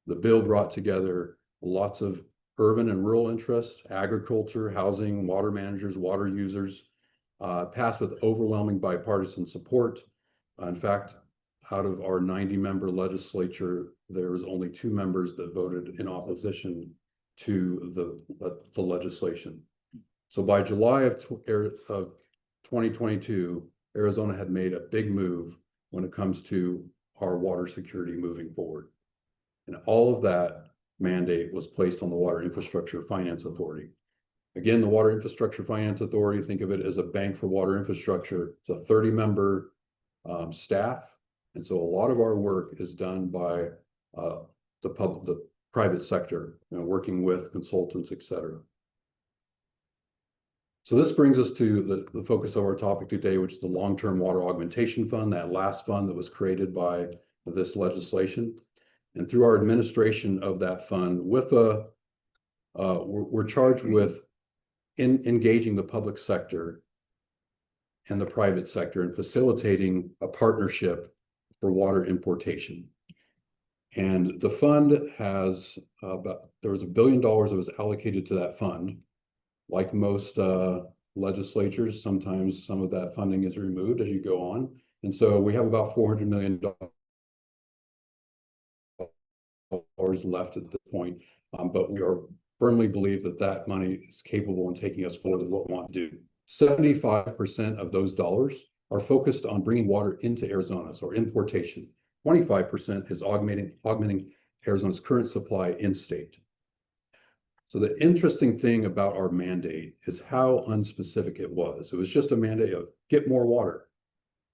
The bill brought together lots of urban and rural interests, agriculture, housing, water managers, water users, passed with overwhelming bipartisan support. In fact, out of our 90-member legislature, there was only 2 members that voted in opposition to the legislation. So by July of 2022, Arizona had made a big move when it comes to our water security moving forward. And all of that mandate was placed on the Water Infrastructure Finance Authority. Again, the Water Infrastructure Finance Authority, think of it as a bank for water infrastructure. It's a 30-member staff. And so a lot of our work is done by the private sector, working with consultants, et cetera. So this brings us to the focus of our topic today, which is the Long-Term Water Augmentation Fund, that last fund that was created by this legislation. And through our administration of that fund, WIFA, we're charged with engaging the public sector and the private sector and facilitating a partnership for water importation. And the fund has there was $1 billion that was allocated to that fund. Like most legislatures, sometimes some of that funding is removed as you go on. And so we have about $400 million left at this point, but we firmly believe that that money is capable in taking us forward with what we want to do. 75% of those dollars are focused on bringing water into Arizona, so importation. 25% is augmenting Arizona's current supply in-state. So the interesting thing about our mandate is how unspecific it was. It was just a mandate of get more water.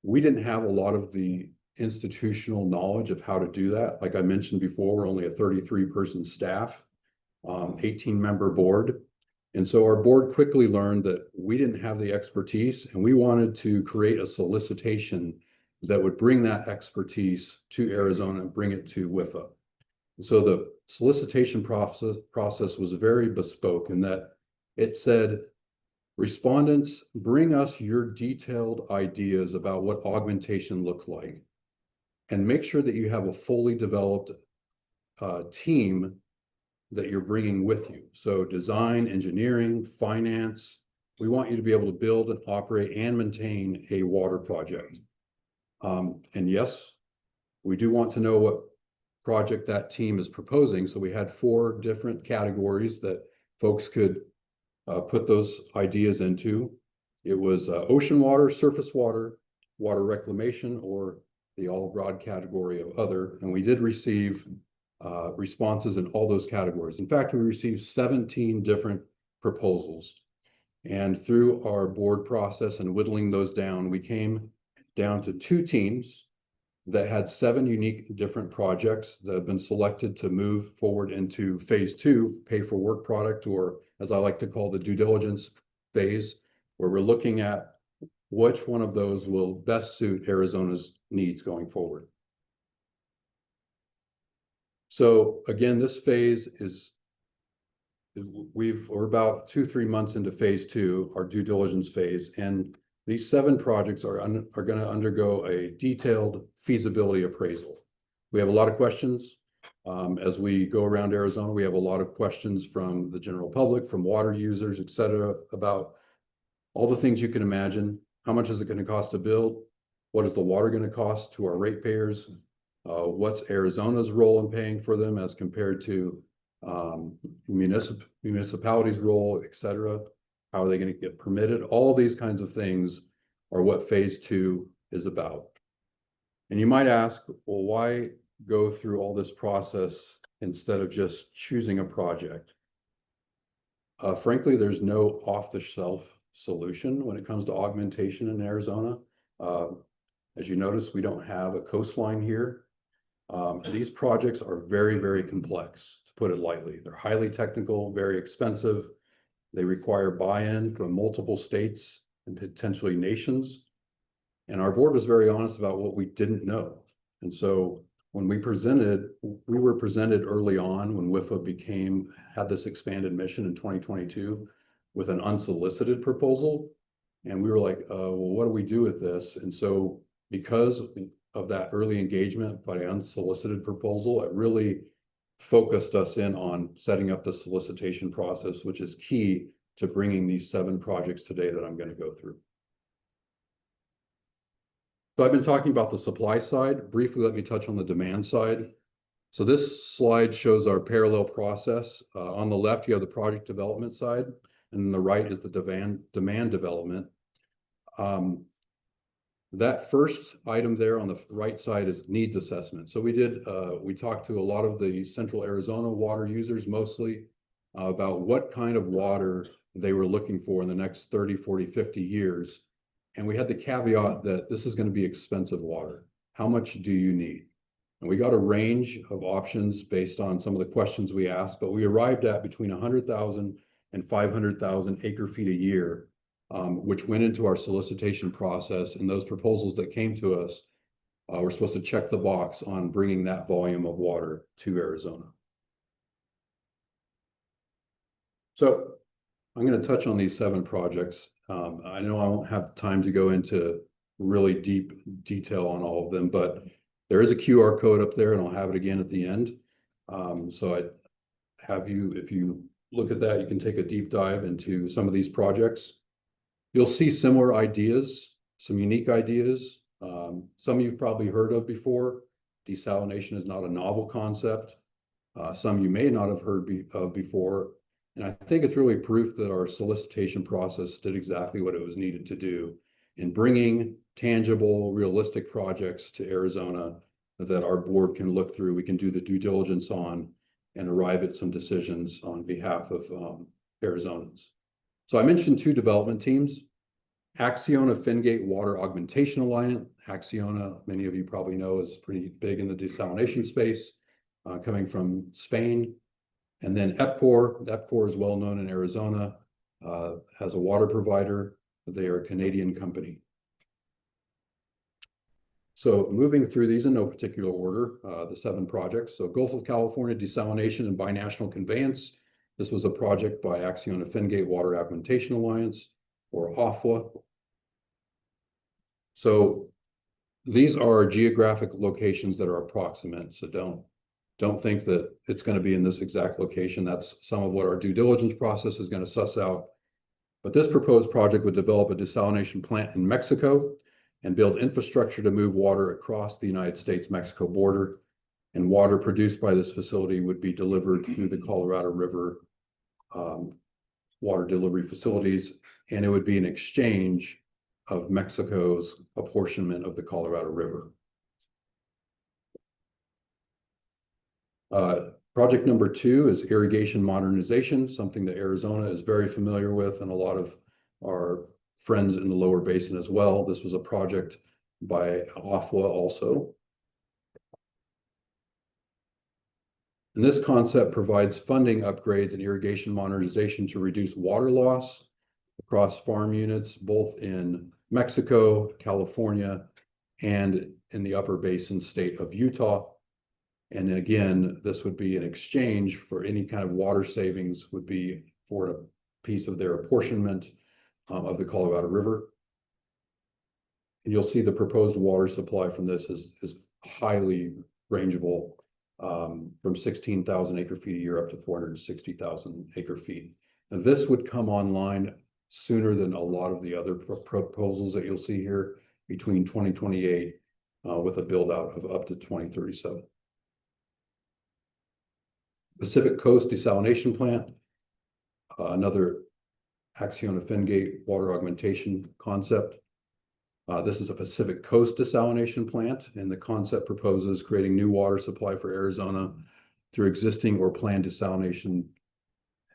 We didn't have a lot of the institutional knowledge of how to do that. Like I mentioned before, we're only a 33-person staff, 18-member board. And so our board quickly learned that we didn't have the expertise, and we wanted to create a solicitation that would bring that expertise to Arizona and bring it to WIFA. So the solicitation process was very bespoke in that it said, respondents, bring us your detailed ideas about what augmentation looks like, and make sure that you have a fully developed team that you're bringing with you. So design, engineering, finance, we want you to be able to build and operate and maintain a water project. And yes, we do want to know what project that team is proposing. So we had 4 different categories that folks could put those ideas into. It was ocean water, surface water, water reclamation, or the all broad category of other. And we did receive responses in all those categories. In fact, we received 17 different proposals. And through our board process and whittling those down, we came down to 2 teams that had 7 unique different projects that have been selected to move forward into phase 2, pay for work product, or as I like to call the due diligence phase, where we're looking at which one of those will best suit Arizona's needs going forward. So again, this phase is, we're about 2-3 months into phase 2, our due diligence phase, and these 7 projects are going to undergo a detailed feasibility appraisal. We have a lot of questions. As we go around Arizona, we have a lot of questions from the general public, from water users, et cetera, about all the things you can imagine. How much is it going to cost to build? What is the water going to cost to our ratepayers? What's Arizona's role in paying for them as compared to municipalities' role, et cetera? How are they going to get permitted? All these kinds of things are what phase 2 is about. And you might ask, well, why go through all this process instead of just choosing a project? Frankly, there's no off-the-shelf solution when it comes to augmentation in Arizona. As you notice, we don't have a coastline here. These projects are very, very complex, to put it lightly. They're highly technical, very expensive. They require buy-in from multiple states and potentially nations. And our board was very honest about what we didn't know. And so when we were presented early on when WIFA had this expanded mission in 2022 with an unsolicited proposal. And we were like, well, what do we do with this? And so because of that early engagement by unsolicited proposal, it really focused us in on setting up the solicitation process, which is key to bringing these 7 projects today that I'm going to go through. So I've been talking about the supply side. Briefly, let me touch on the demand side. So this slide shows our parallel process. On the left, you have the project development side, and on the right is the demand development. That first item there on the right side is needs assessment. So we talked to a lot of the Central Arizona water users, mostly about what kind of water they were looking for in the next 30, 40, 50 years. And we had the caveat that this is going to be expensive water. How much do you need? And we got a range of options based on some of the questions we asked, but we arrived at between 100,000 and 500,000 acre feet a year, which went into our solicitation process. And those proposals that came to us were supposed to check the box on bringing that volume of water to Arizona. So I'm going to touch on these 7 projects. I know I won't have time to go into really deep detail on all of them, but there is a QR code up there and I'll have it again at the end. So I'd have you, if you look at that, you can take a deep dive into some of these projects. You'll see similar ideas, some unique ideas. Some you've probably heard of before. Desalination is not a novel concept. Some you may not have heard of before. And I think it's really proof that our solicitation process did exactly what it was needed to do in bringing tangible, realistic projects to Arizona that our board can look through, we can do the due diligence on, and arrive at some decisions on behalf of Arizonans. So I mentioned 2 development teams. Acciona Fingate Water Augmentation Alliance. Acciona, many of you probably know, is pretty big in the desalination space, coming from Spain. And then EPCOR is well known in Arizona as a water provider. They are a Canadian company. So moving through these in no particular order, the 7 projects. So Gulf of California Desalination and Binational Conveyance. This was a project by Acciona Fingate Water Augmentation Alliance, or AFWA. So these are geographic locations that are approximate. So don't think that it's going to be in this exact location. That's some of what our due diligence process is going to suss out. But this proposed project would develop a desalination plant in Mexico and build infrastructure to move water across the United States-Mexico border. And water produced by this facility would be delivered through the Colorado River water delivery facilities. And it would be an exchange of Mexico's apportionment of the Colorado River. Project number 2 is irrigation modernization, something that Arizona is very familiar with, and a lot of our friends in the lower basin as well. This was a project by AFWA also. And this concept provides funding upgrades and irrigation modernization to reduce water loss across farm units, both in Mexico, California, and in the upper basin state of Utah. And again, this would be an exchange for any kind of water savings would be for a piece of their apportionment of the Colorado River. And you'll see the proposed water supply from this is highly rangeable. from 16,000 acre feet a year up to 460,000 acre feet. And this would come online sooner than a lot of the other proposals that you'll see here, between 2028 with a build out of up to 2037. Pacific Coast Desalination Plant, another Acciona-Fengate water augmentation concept. This is a Pacific Coast desalination plant, and the concept proposes creating new water supply for Arizona through existing or planned desalination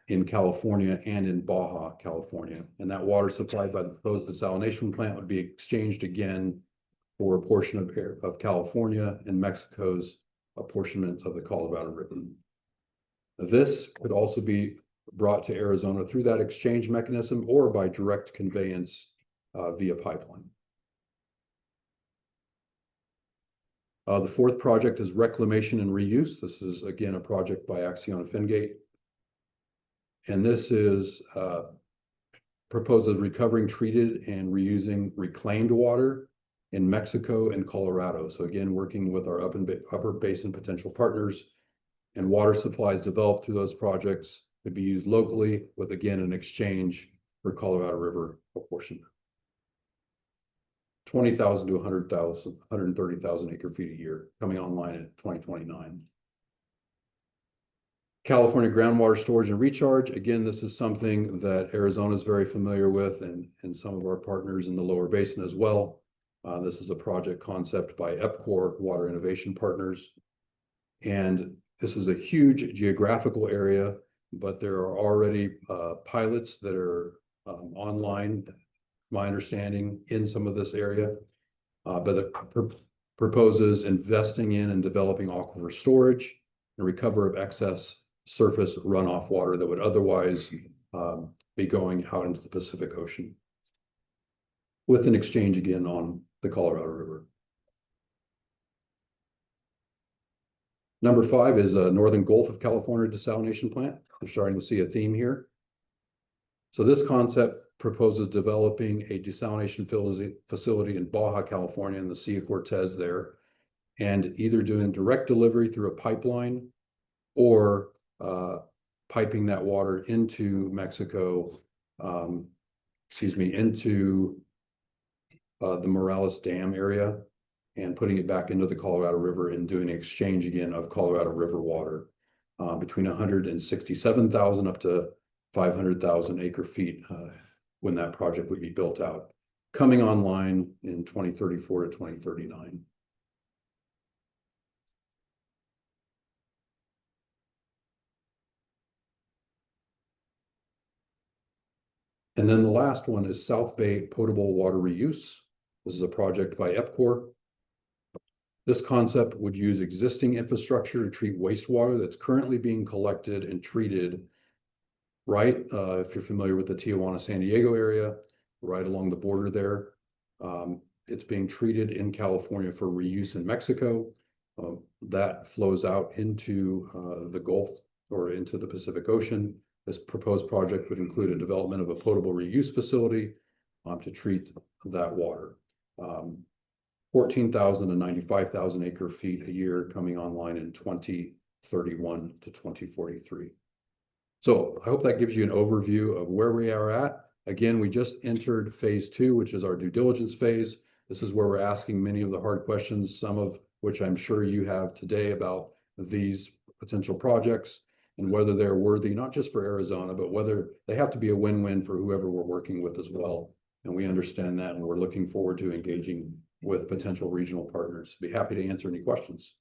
in California and in Baja, California. And that water supplied by the proposed desalination plant would be exchanged again for a portion of California and Mexico's apportionment of the Colorado River. This could also be brought to Arizona through that exchange mechanism or by direct conveyance via pipeline. The fourth project is reclamation and reuse. This is again a project by Acciona-Fengate. And this is proposes recovering treated and reusing reclaimed water in Mexico and Colorado. So again, working with our upper basin potential partners, and water supplies developed through those projects could be used locally with, again, an exchange for Colorado River apportionment. 20,000 to 100,000, 130,000 acre feet a year, coming online in 2029. California groundwater storage and recharge. Again, this is something that Arizona is very familiar with, and some of our partners in the lower basin as well. This is a project concept by EPCOR Water Innovation Partners. And this is a huge geographical area, but there are already pilots that are online, my understanding, in some of this area. But it proposes investing in and developing aquifer storage and recovery of excess surface runoff water that would otherwise be going out into the Pacific Ocean, with an exchange again on the Colorado River. Number 5 is a Northern Gulf of California desalination plant. We're starting to see a theme here. So this concept proposes developing a desalination facility in Baja, California, in the Sea of Cortez there, and either doing direct delivery through a pipeline or piping that water into Mexico, into the Morales Dam area, and putting it back into the Colorado River and doing an exchange again of Colorado River water between 167,000 up to 500,000 acre feet when that project would be built out, coming online in 2034 to 2039. And then the last one is South Bay Potable Water Reuse. This is a project by EPCOR. This concept would use existing infrastructure to treat wastewater that's currently being collected and treated right, if you're familiar with the Tijuana, San Diego area, right along the border there. It's being treated in California for reuse in Mexico. That flows out into the Gulf or into the Pacific Ocean. This proposed project would include a development of a potable reuse facility to treat that water. 14,000 to 95,000 acre feet a year, coming online in 2031 to 2043. So I hope that gives you an overview of where we are at. Again, we just entered phase 2, which is our due diligence phase. This is where we're asking many of the hard questions, some of which I'm sure you have today about these potential projects and whether they're worthy, not just for Arizona, but whether they have to be a win-win for whoever we're working with as well. And we understand that, and we're looking forward to engaging with potential regional partners. Be happy to answer any questions.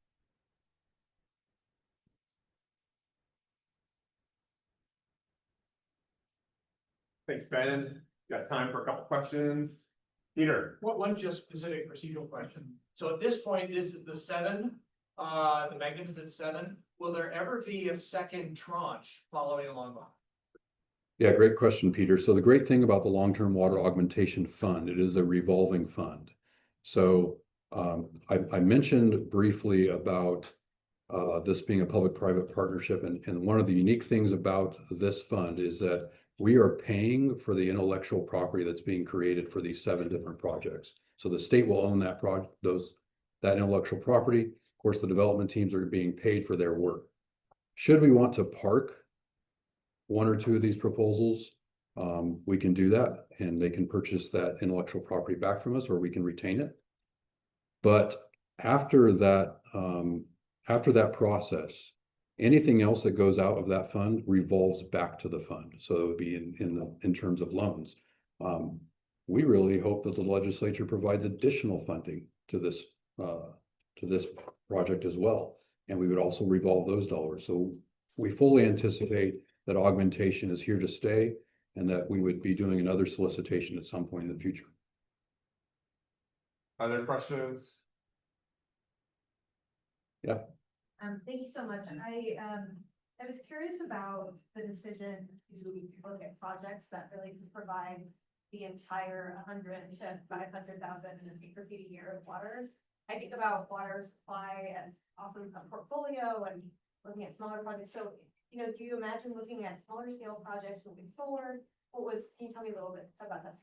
Thanks, Ben. Got time for a couple questions. Peter. One just specific procedural question. So at this point, this is the 7, the Magnificent 7. Will there ever be a second tranche following along behind? Yeah, great question, Peter. So the great thing about the Long-Term Water Augmentation Fund, it is a revolving fund. So I mentioned briefly about this being a public-private partnership, and one of the unique things about this fund is that we are paying for the intellectual property that's being created for these 7 different projects. So the state will own that intellectual property, course, the development teams are being paid for their work. Should we want to park one or two of these proposals, we can do that, and they can purchase that intellectual property back from us, or we can retain it. But after that process, anything else that goes out of that fund revolves back to the fund. So it would be in terms of loans. We really hope that the legislature provides additional funding to this project as well. And we would also revolve those dollars. So we fully anticipate that augmentation is here to stay, and that we would be doing another solicitation at some point in the future. Other questions? Thank you so much. I was curious about the decision to look at projects that really can provide the entire 100 to 500,000 acre feet a year of waters. I think about water supply as often a portfolio and looking at smaller projects. So, do you imagine looking at smaller scale projects moving forward? Can you tell me a little bit about that?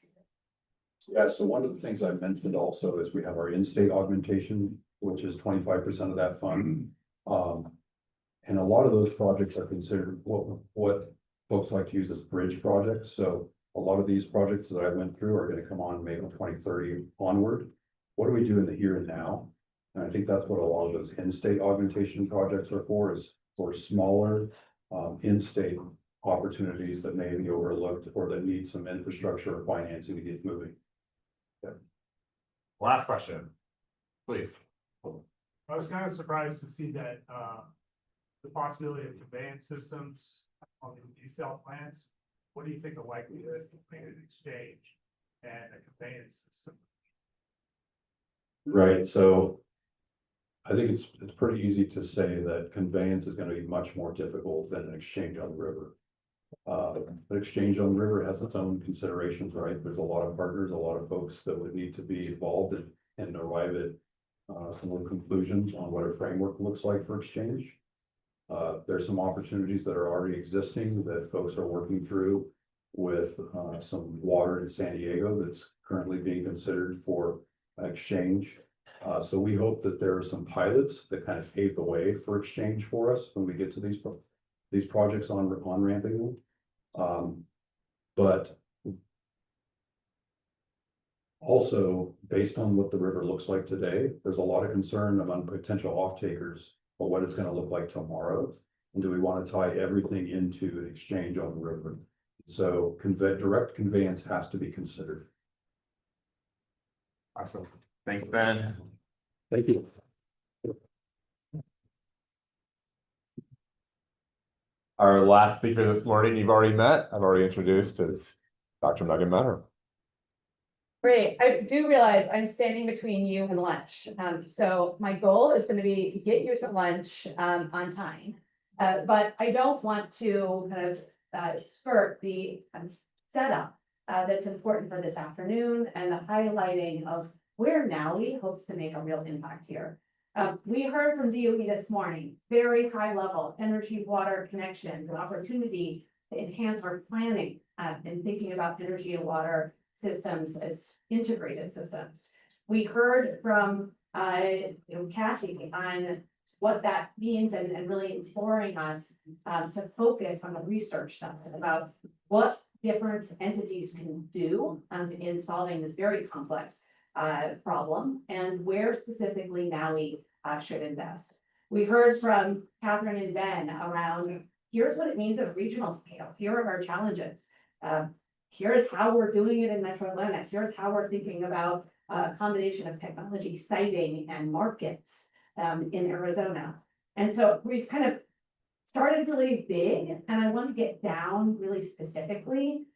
Yeah, so one of the things I mentioned also is we have our in-state augmentation, which is 25% of that fund. And a lot of those projects are considered what folks like to use as bridge projects. So a lot of these projects that I went through are going to come on maybe 2030 onward. What do we do in the here and now? And I think that's what a lot of those in-state augmentation projects are for, is for smaller in-state opportunities that may be overlooked or that need some infrastructure or financing to get moving. Last question, please. I was kind of surprised to see that the possibility of conveyance systems on the desal plants. What do you think the likelihood of an exchange and a conveyance system? Right, so I think it's pretty easy to say that conveyance is going to be much more difficult than an exchange on the river. An exchange on the river has its own considerations, right? There's a lot of partners, a lot of folks that would need to be involved and arrive at some of the conclusions on what a framework looks like for exchange. There's some opportunities that are already existing that folks are working through with some water in San Diego that's currently being considered for exchange. So we hope that there are some pilots that kind of pave the way for exchange for us when we get to these projects on ramping them. But also, based on what the river looks like today, there's a lot of concern among potential off-takers about what it's going to look like tomorrow. And do we want to tie everything into an exchange on the river? So direct conveyance has to be considered. Awesome. Thanks, Ben. Thank you. Our last speaker this morning, you've already met, I've already introduced, is Dr. Meagan Mauter. Great. I do realize I'm standing between you and lunch. So my goal is going to be to get you to lunch on time. But I don't want to kind of skirt the setup that's important for this afternoon and the highlighting of where NAWI hopes to make a real impact here. We heard from DOE this morning, very high level energy, water connections, and opportunity to enhance our planning and thinking about energy and water systems as integrated systems. We heard from Kathy on what that means and really imploring us to focus on the research side about what different entities can do in solving this very complex problem and where specifically NAWI should invest. We heard from Katherine and Ben around here's what it means at a regional scale. Here are our challenges. Here's how we're doing it in Metro Atlanta. Here's how we're thinking about a combination of technology, siting, and markets in Arizona. And so we've kind of started really big, and I want to get down really specifically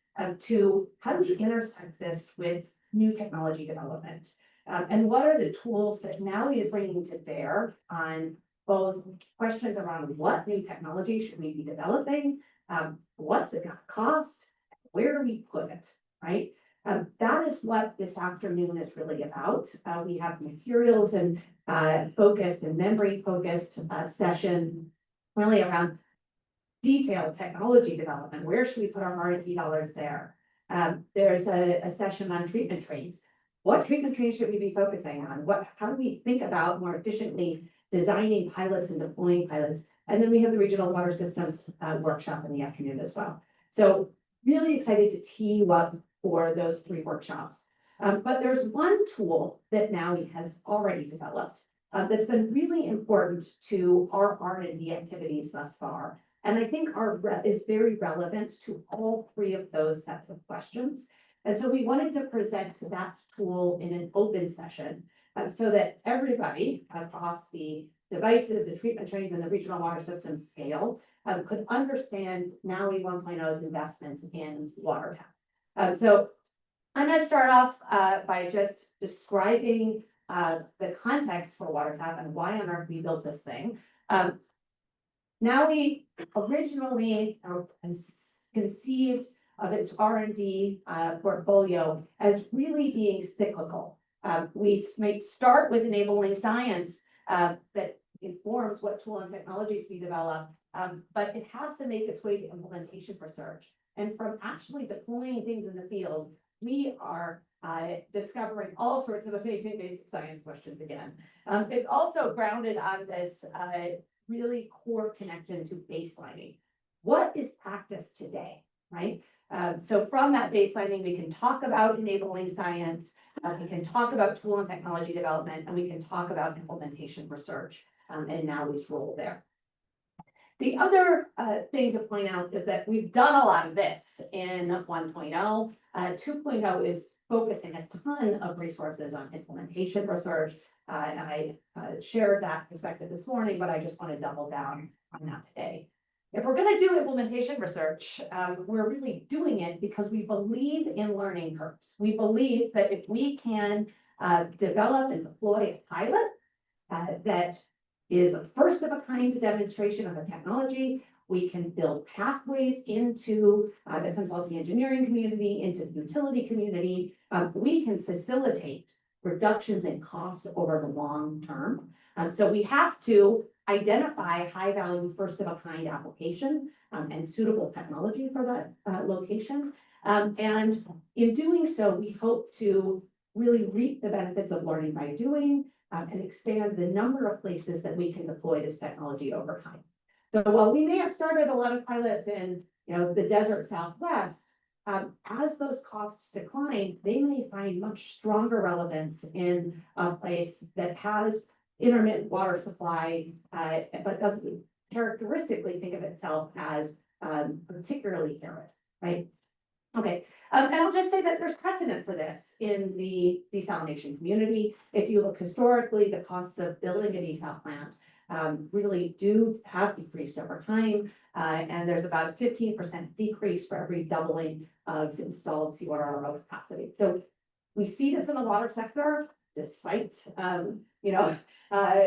to how do we intersect this with new technology development? And what are the tools that NAWI is bringing to bear on both questions around what new technology should we be developing, what's it going to cost, where do we put it, right? That is what this afternoon is really about. We have materials and focused and memory focused session really around detailed technology development. Where should we put our R&D dollars there? There's a session on treatment trains. what treatment trains should we be focusing on? How do we think about more efficiently designing pilots and deploying pilots? And then we have the regional water systems workshop in the afternoon as well. So really excited to tee you up for those 3 workshops. But there's one tool that NAWI has already developed that's been really important to our R&D activities thus far. And I think is very relevant to all 3 of those sets of questions. And so we wanted to present that tool in an open session so that everybody across the devices, the treatment trains, and the regional water systems scale could understand NAWI 1.0's investments in WaterTAP. So I'm going to start off by just describing the context for WaterTAP and why on earth we built this thing. NAWI originally conceived of its R&D portfolio as really being cyclical. We may start with enabling science that informs what tool and technologies we develop, but it has to make its way to implementation research. And from actually deploying things in the field, we are discovering all sorts of amazing basic science questions again. It's also grounded on this really core connection to baselining. What is practice today, right? So from that baselining, we can talk about enabling science, we can talk about tool and technology development, and we can talk about implementation research and NAWI's role there. The other thing to point out is that we've done a lot of this in 1.0. 2.0 is focusing a ton of resources on implementation research. And I shared that perspective this morning, but I just want to double down on that today. If we're going to do implementation research, we're really doing it because we believe in learning curves. We believe that if we can develop and deploy a pilot that is a first of a kind demonstration of a technology, we can build pathways into the consulting engineering community, into the utility community. We can facilitate reductions in cost over the long term. So we have to identify high value, first of a kind application and suitable technology for that location. And in doing so, we hope to really reap the benefits of learning by doing and expand the number of places that we can deploy this technology over time. So while we may have started a lot of pilots in the desert Southwest, as those costs decline, they may find much stronger relevance in a place that has intermittent water supply, but doesn't characteristically think of itself as particularly arid, right? Okay, and I'll just say that there's precedent for this in the desalination community. If you look historically, the costs of building a desal plant really do have decreased over time. And there's about a 15% decrease for every doubling of installed seawater RO capacity. So we see this in the water sector, despite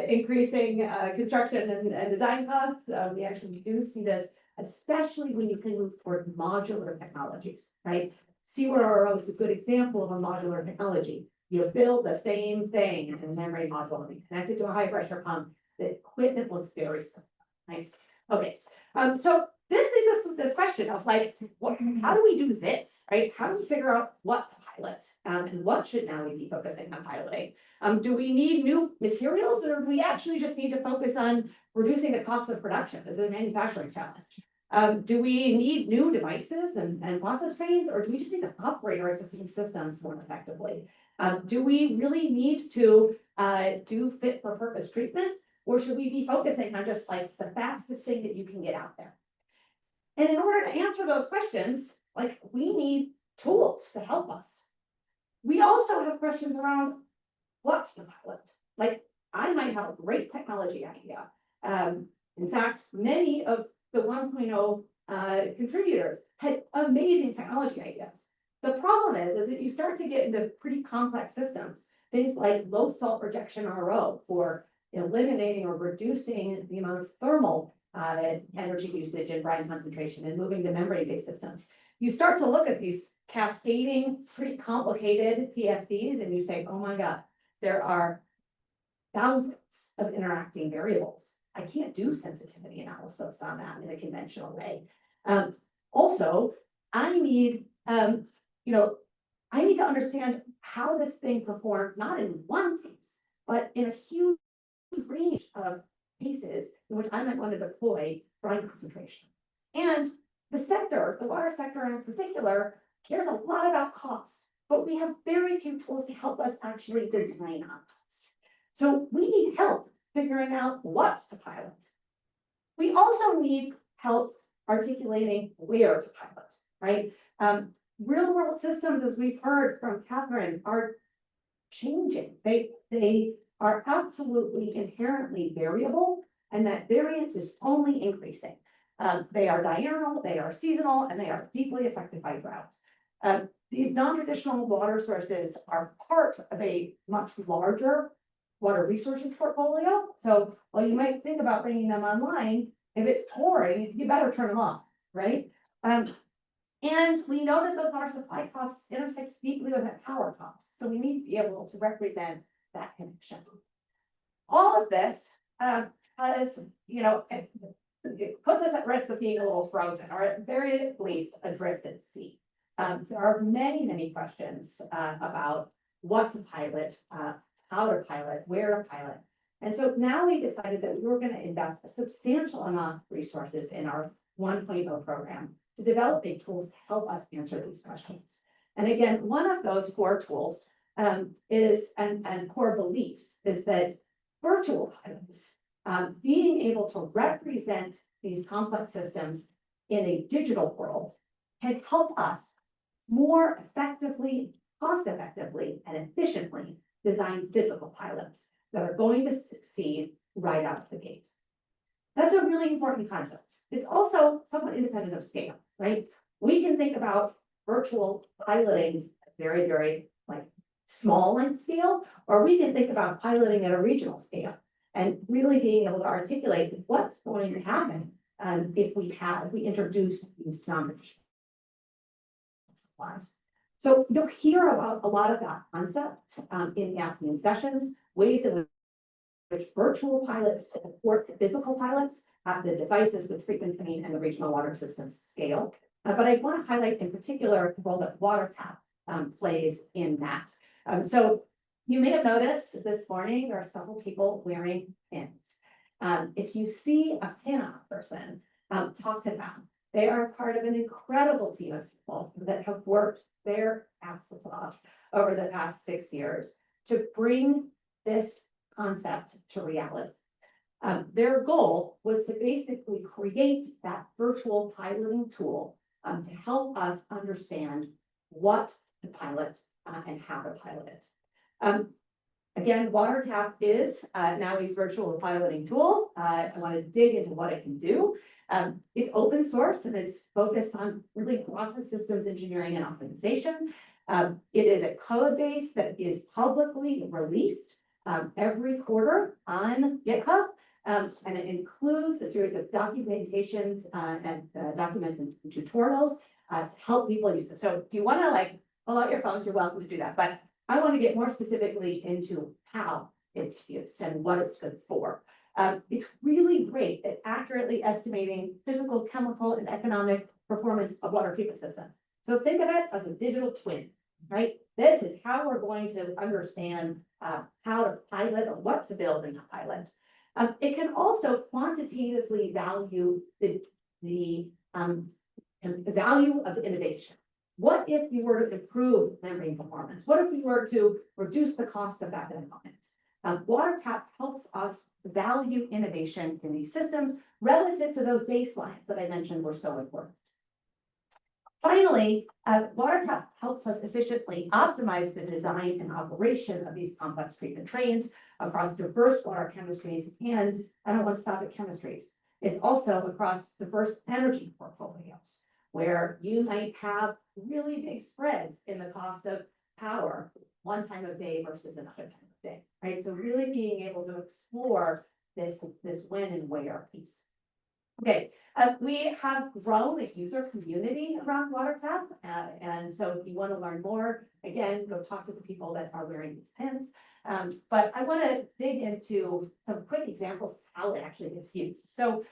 increasing construction and design costs. We actually do see this, especially when you can move toward modular technologies, right? Seawater RO is a good example of a modular technology. You build the same thing in a memory module and connect it to a high pressure pump. The equipment looks very similar. Nice. Okay. So this leads us to this question of how do we do this, right? How do we figure out what to pilot? And what should NAWI be focusing on piloting? Do we need new materials, or do we actually just need to focus on reducing the cost of production as a manufacturing challenge? Do we need new devices and process trains, or do we just need to operate our existing systems more effectively? Do we really need to do fit for purpose treatment? Or should we be focusing on just the fastest thing that you can get out there? And in order to answer those questions, we need tools to help us. We also have questions around what's the pilot? I might have a great technology idea. In fact, many of the 1.0 contributors had amazing technology ideas. The problem is that you start to get into pretty complex systems, things like low salt rejection RO for eliminating or reducing the amount of thermal energy usage and brine concentration and moving to membrane-based systems. You start to look at these cascading, pretty complicated PFDs and you say, oh my God, there are thousands of interacting variables. I can't do sensitivity analysis on that in a conventional way. Also, I need to understand how this thing performs, not in one case, but in a huge range of cases in which I might want to deploy brine concentration. And the sector, the water sector in particular, cares a lot about cost, but we have very few tools to help us actually design on cost. So we need help figuring out what to pilot. We also need help articulating where to pilot, right? Real world systems, as we've heard from Katherine, are changing. They are absolutely inherently variable, and that variance is only increasing. They are diurnal, they are seasonal, and they are deeply affected by drought. These non-traditional water sources are part of a much larger water resources portfolio. So while you might think about bringing them online, if it's pouring, you better turn them off, right? And we know that those water supply costs intersect deeply with that power costs. So we need to be able to represent that connection. All of this has, it puts us at risk of being a little frozen, or at very least adrift at sea. There are many, many questions about what to pilot, how to pilot, where to pilot. And so now we decided that we were going to invest a substantial amount of resources in our 1.0 program to developing tools to help us answer these questions. And again, one of those core tools is, and core beliefs, is that virtual pilots, being able to represent these complex systems in a digital world, can help us more effectively, cost effectively, and efficiently design physical pilots that are going to succeed right out of the gate. That's a really important concept. It's also somewhat independent of scale, right? We can think about virtual piloting very, very small in scale, or we can think about piloting at a regional scale and really being able to articulate what's going to happen if we introduce these non-traditional supplies. So you'll hear about a lot of that concept in the afternoon sessions, ways in which virtual pilots support physical pilots have the devices, the treatment train, and the regional water systems scale. But I want to highlight in particular the role that WaterTAP plays in that. So you may have noticed this morning there are several people wearing pins. If you see a pin-off person, talk to them. They are part of an incredible team of people that have worked their asses off over the past 6 years to bring this concept to reality. Their goal was to basically create that virtual piloting tool to help us understand what to pilot and how to pilot it. Again, WaterTAP is NAWI's virtual piloting tool. I want to dig into what it can do. It's open source and it's focused on really process systems engineering and optimization. It is a code base that is publicly released every quarter on GitHub. And it includes a series of documentations and documents and tutorials to help people use it. So if you want to pull out your phones, you're welcome to do that. But I want to get more specifically into how it's used and what it's good for. It's really great at accurately estimating physical, chemical, and economic performance of water treatment systems. So think of it as a digital twin, right? This is how we're going to understand how to pilot or what to build in a pilot. It can also quantitatively value the value of innovation. What if we were to improve membrane performance? What if we were to reduce the cost of that development? WaterTAP helps us value innovation in these systems relative to those baselines that I mentioned were so important. Finally, WaterTAP helps us efficiently optimize the design and operation of these complex treatment trains across diverse water chemistries, and I don't want to stop at chemistries. It's also across diverse energy portfolios, where you might have really big spreads in the cost of power one time of day versus another time of day, right? So really being able to explore this when and where piece. Okay, we have grown a user community around WaterTAP, and so if you want to learn more, again, go talk to the people that are wearing these pins. But I want to dig into some quick examples of how it actually gets used. So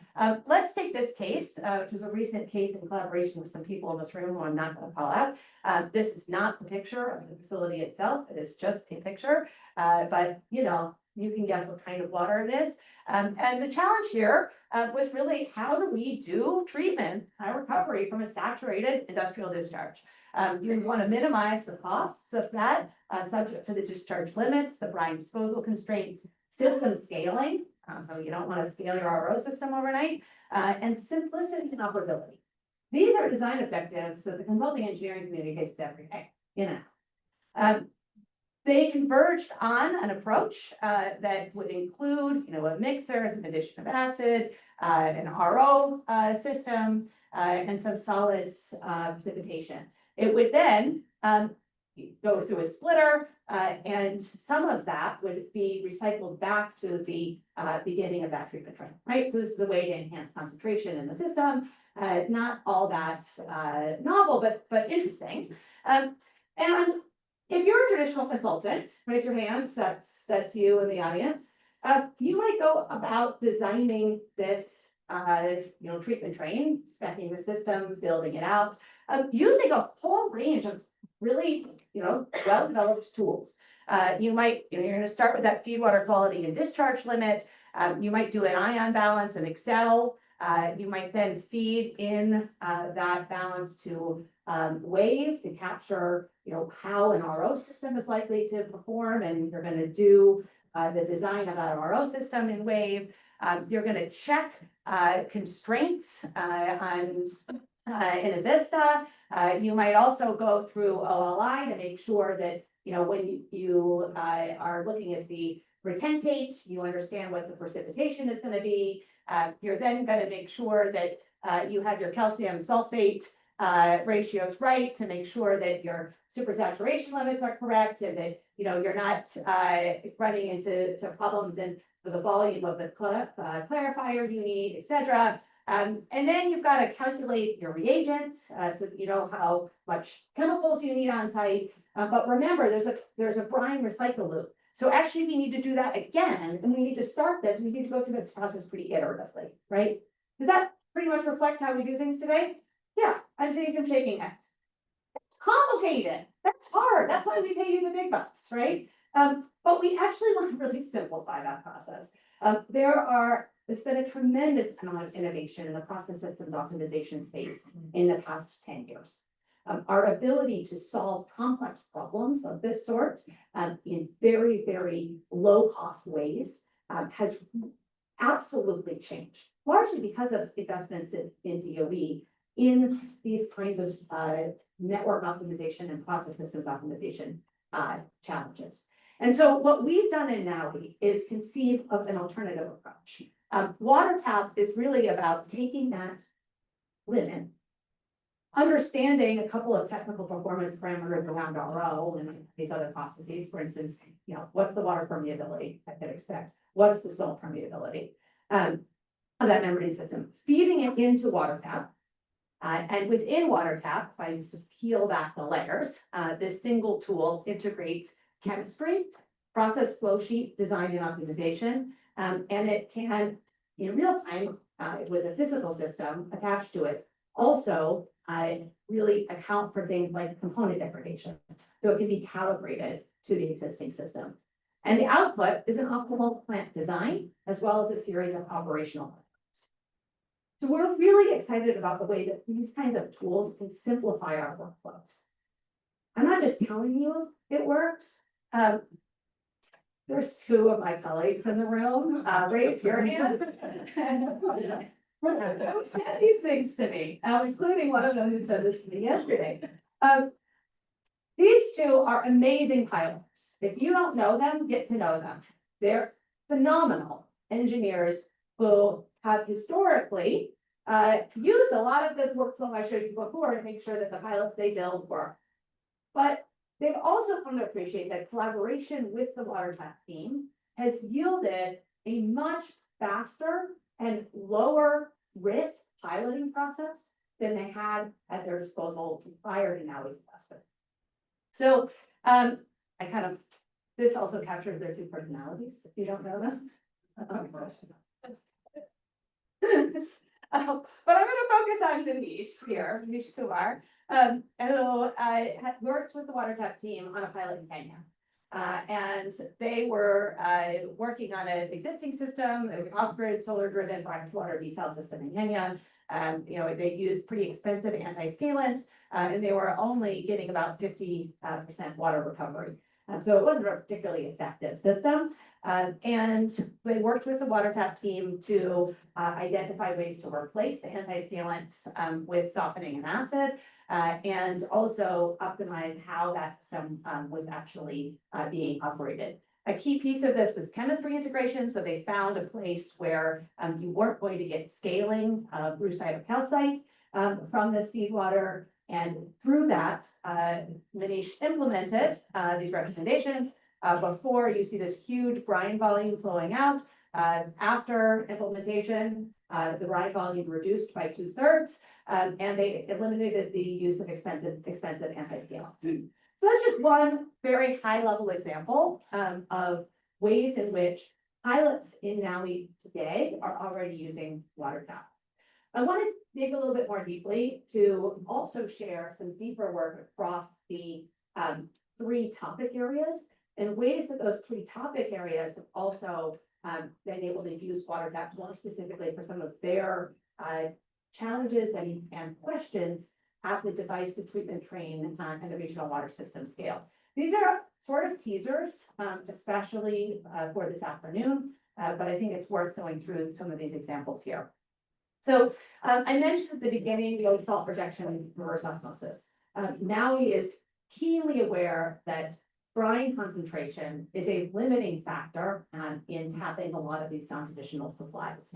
let's take this case, which was a recent case in collaboration with some people in this room who I'm not going to call out. This is not the picture of the facility itself. It is just a picture, but you can guess what kind of water it is. And the challenge here was really, how do we do treatment, recovery from a saturated industrial discharge? You want to minimize the costs of that, subject to the discharge limits, the brine disposal constraints, system scaling. So you don't want to scale your RO system overnight, and simplicity and operability. These are design objectives that the consulting engineering community faces every day. They converged on an approach that would include, a mixer, some addition of acid, an RO system, and some solids precipitation. It would then go through a splitter, and some of that would be recycled back to the beginning of that treatment train, right? So this is a way to enhance concentration in the system. Not all that novel, but interesting. And if you're a traditional consultant, raise your hand, that's you in the audience. You might go about designing this, treatment train, speccing the system, building it out, using a whole range of really, well-developed tools. You might, you're going to start with that feed water quality and discharge limit. You might do an ion balance in Excel. You might then feed in that balance to WAVE to capture, how an RO system is likely to perform, and you're going to do the design of that RO system in WAVE. You're going to check constraints in a Vista. You might also go through OLI to make sure that, when you are looking at the retentate, you understand what the precipitation is going to be. You're then going to make sure that you have your calcium sulfate ratios right to make sure that your supersaturation limits are correct, and that you're not running into problems in the volume of the clarifier you need, etc. And then you've got to calculate your reagents, so that you know how much chemicals you need on site. But remember, there's a brine recycle loop. So actually we need to do that again, and we need to start this, we need to go through this process pretty iteratively, right? Does that pretty much reflect how we do things today? Yeah, I'm seeing some shaking heads. It's complicated, that's hard, that's why we pay you the big bucks, right? But we actually want to really simplify that process. There's been a tremendous amount of innovation in the process systems optimization space in the past 10 years. Our ability to solve complex problems of this sort in very, very low cost ways has absolutely changed, largely because of investments in DOE in these kinds of network optimization and process systems optimization challenges. And so what we've done in NAWI is conceive of an alternative approach. WaterTAP is really about taking that limit, understanding a couple of technical performance parameters around RO and these other processes. For instance, what's the water permeability I could expect? What's the salt permeability of that membrane system? Feeding it into WaterTAP. And within WaterTAP, if I used to peel back the layers, this single tool integrates chemistry, process flow sheet, design and optimization, and it can, in real time, with a physical system attached to it, also really account for things like component degradation. So it can be calibrated to the existing system. And the output is an optimal plant design, as well as a series of operational plans. So we're really excited about the way that these kinds of tools can simplify our workflows. I'm not just telling you it works. There's two of my colleagues in the room. Raise your hands. Who said these things to me, including one of them who said this to me yesterday. These two are amazing pilots. If you don't know them, get to know them. They're phenomenal engineers who have historically used a lot of this workflow I showed you before to make sure that the pilots they build work. But they've also come to appreciate that collaboration with the WaterTAP team has yielded a much faster and lower risk piloting process than they had at their disposal prior to NAWI's investment. So I kind of This also captures their two personalities, if you don't know them. But I'm gonna focus on Manish here, Manish Kumar, who had worked with the WaterTAP team on a pilot in Kenya. And they were working on an existing system. It was an off-grid, solar-driven brackish water desal system in Kenya. You know, they used pretty expensive anti-scalants, and they were only getting about 50% water recovery. So it wasn't a particularly effective system. And they worked with the WaterTAP team to identify ways to replace the anti-scalants with softening and acid, and also optimize how that system was actually being operated. A key piece of this was chemistry integration. So they found a place where you weren't going to get scaling of brucite or calcite from this feed water. And through that, Manish implemented these recommendations. Before you see this huge brine volume flowing out. After implementation, the brine volume reduced by 2/3, and they eliminated the use of expensive anti-scalants. So that's just one very high level example of ways in which pilots in NAWI today are already using WaterTAP. I want to dig a little bit more deeply to also share some deeper work across the 3 topic areas and ways that those 3 topic areas have also been able to use WaterTAP more specifically for some of their challenges and questions at the device to treatment train and the regional water system scale. These are sort of teasers, especially for this afternoon, but I think it's worth going through some of these examples here. So I mentioned at the beginning low salt rejection reverse osmosis. NAWI is keenly aware that brine concentration is a limiting factor in tapping a lot of these non-traditional supplies.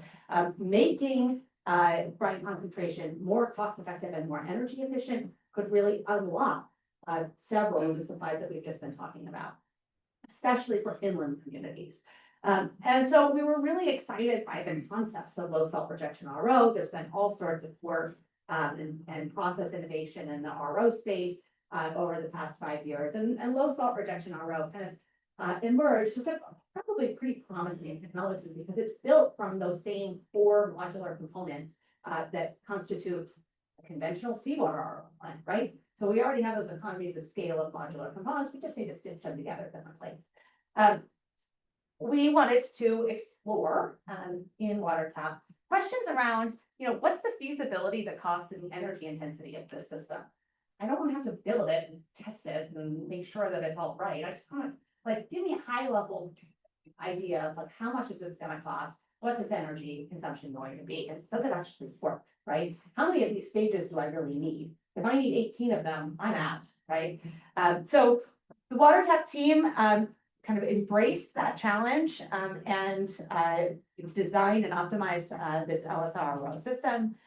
Making brine concentration more cost effective and more energy efficient could really unlock several of the supplies that we've just been talking about, especially for inland communities. And so we were really excited by the concepts of low salt rejection RO. There's been all sorts of work and process innovation in the RO space over the past 5 years, and low salt rejection RO kind of emerged as a probably pretty promising technology because it's built from those same 4 modular components that constitute a conventional seawater RO plant, right? So we already have those economies of scale of modular components. We just need to stitch them together differently. We wanted to explore in WaterTAP questions around, you know, what's the feasibility, the cost, and the energy intensity of this system? I don't want to have to build it and test it and make sure that it's all right. I just want to like give me a high level idea of like how much is this going to cost? What's its energy consumption going to be? And does it actually work, right? How many of these stages do I really need? If I need 18 of them, I'm out, right? So the WaterTAP team kind of embraced that challenge and designed and optimized this LSRO system.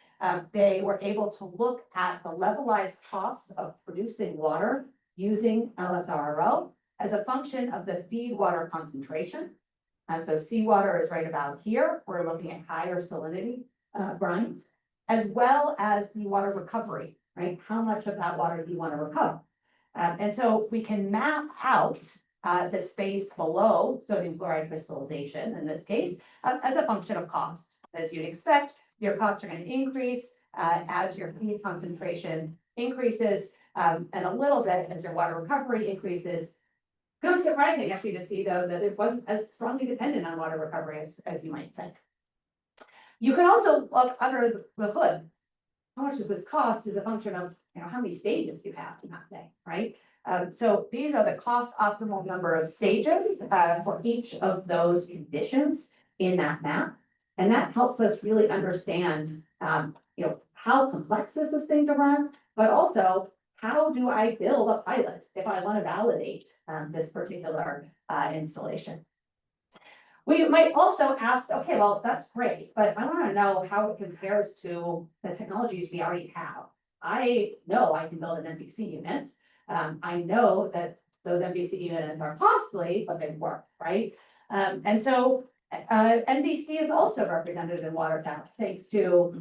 They were able to look at the levelized cost of producing water using LSRO as a function of the feed water concentration. So seawater is right about here. We're looking at higher salinity brines, as well as the water recovery, right? How much of that water do you want to recover? And so we can map out the space below sodium chloride crystallization in this case as a function of cost. As you'd expect, your costs are going to increase as your feed concentration increases and a little bit as your water recovery increases. Kind of surprising actually to see though that it wasn't as strongly dependent on water recovery as you might think. You can also look under the hood. How much does this cost is a function of, you know, how many stages you have in that thing, right? So these are the cost optimal number of stages for each of those conditions in that map. And that helps us really understand, you know, how complex is this thing to run, but also how do I build a pilot if I want to validate this particular installation. We might also ask, okay, well, that's great, but I want to know how it compares to the technologies we already have. I know I can build an MVC unit. I know that those MVC units are costly, but they work, right? And so NVC is also represented in WaterTAP, thanks to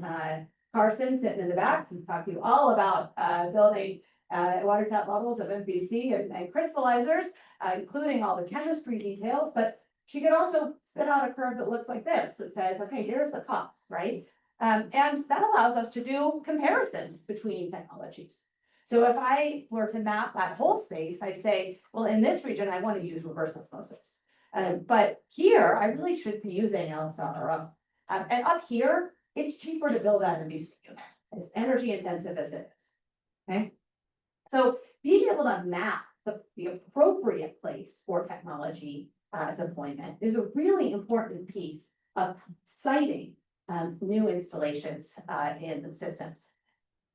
Carson sitting in the back. We talked to you all about building WaterTAP models of MVC and crystallizers. including all the chemistry details, but she could also spit out a curve that looks like this, that says, okay, here's the cost, right? And that allows us to do comparisons between technologies. So if I were to map that whole space, I'd say, well, in this region, I want to use reverse osmosis. But here, I really should be using LSRO. And up here, it's cheaper to build out a new unit, as energy intensive as it is. Okay. So being able to map the appropriate place for technology deployment is a really important piece of citing new installations in the systems.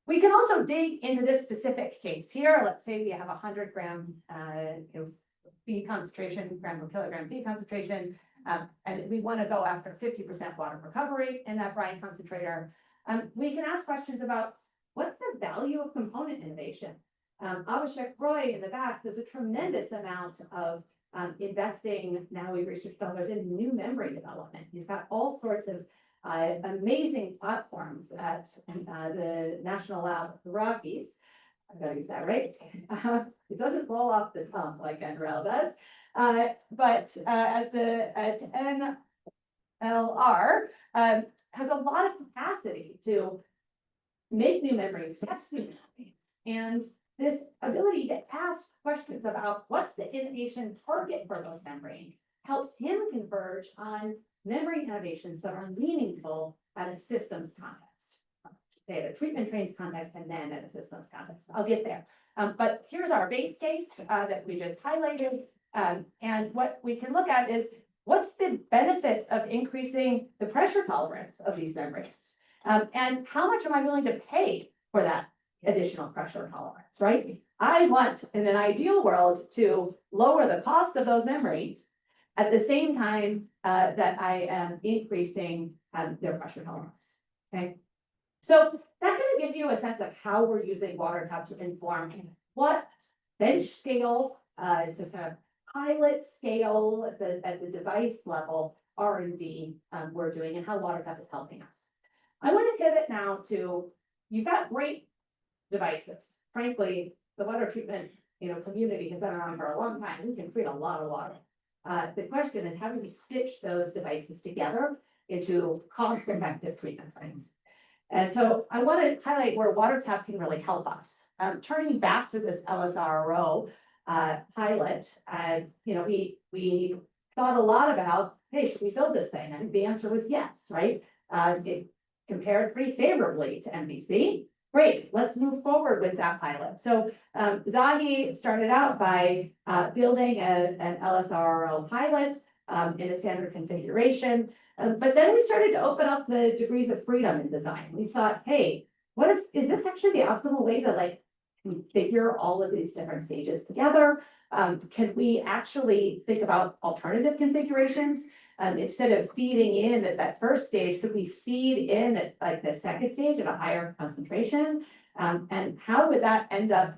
We can also dig into this specific case here. Let's say we have 100 gram feed concentration, gram per kilogram feed concentration, and we want to go after 50% water recovery in that brine concentrator. We can ask questions about what's the value of component innovation. Abhishek Roy in the back does a tremendous amount of investing NAWI research dollars in new membrane development. He's got all sorts of amazing platforms at the National Lab of the Rockies. I gotta get that right. It doesn't roll off the tongue like NREL does. But at NLR has a lot of capacity to make new membranes, test new membranes, and this ability to ask questions about what's the innovation target for those membranes helps him converge on membrane innovations that are meaningful at a systems context. Say at a treatment trains context and then at a systems context. I'll get there. But here's our base case that we just highlighted. And what we can look at is what's the benefit of increasing the pressure tolerance of these membranes? And how much am I willing to pay for that additional pressure tolerance, right? I want, in an ideal world, to lower the cost of those membranes at the same time that I am increasing their pressure tolerance, okay? So that kind of gives you a sense of how we're using WaterTAP to inform what bench scale to kind of pilot scale at the device level R&D we're doing and how WaterTAP is helping us. I want to pivot now to, you've got great devices. Frankly, the water treatment community has been around for a long time. We can treat a lot of water. The question is, how do we stitch those devices together into cost-effective treatment plans? And so I want to highlight where WaterTAP can really help us. Turning back to this LSRO pilot, we thought a lot about, hey, should we build this thing? And the answer was yes, right? It compared pretty favorably to MVC. Great, let's move forward with that pilot. So Zahi started out by building an LSRO pilot in a standard configuration. But then we started to open up the degrees of freedom in design. We thought, hey, is this actually the optimal way to configure all of these different stages together? Can we actually think about alternative configurations? Instead of feeding in at that first stage, could we feed in at the second stage at a higher concentration? And how would that end up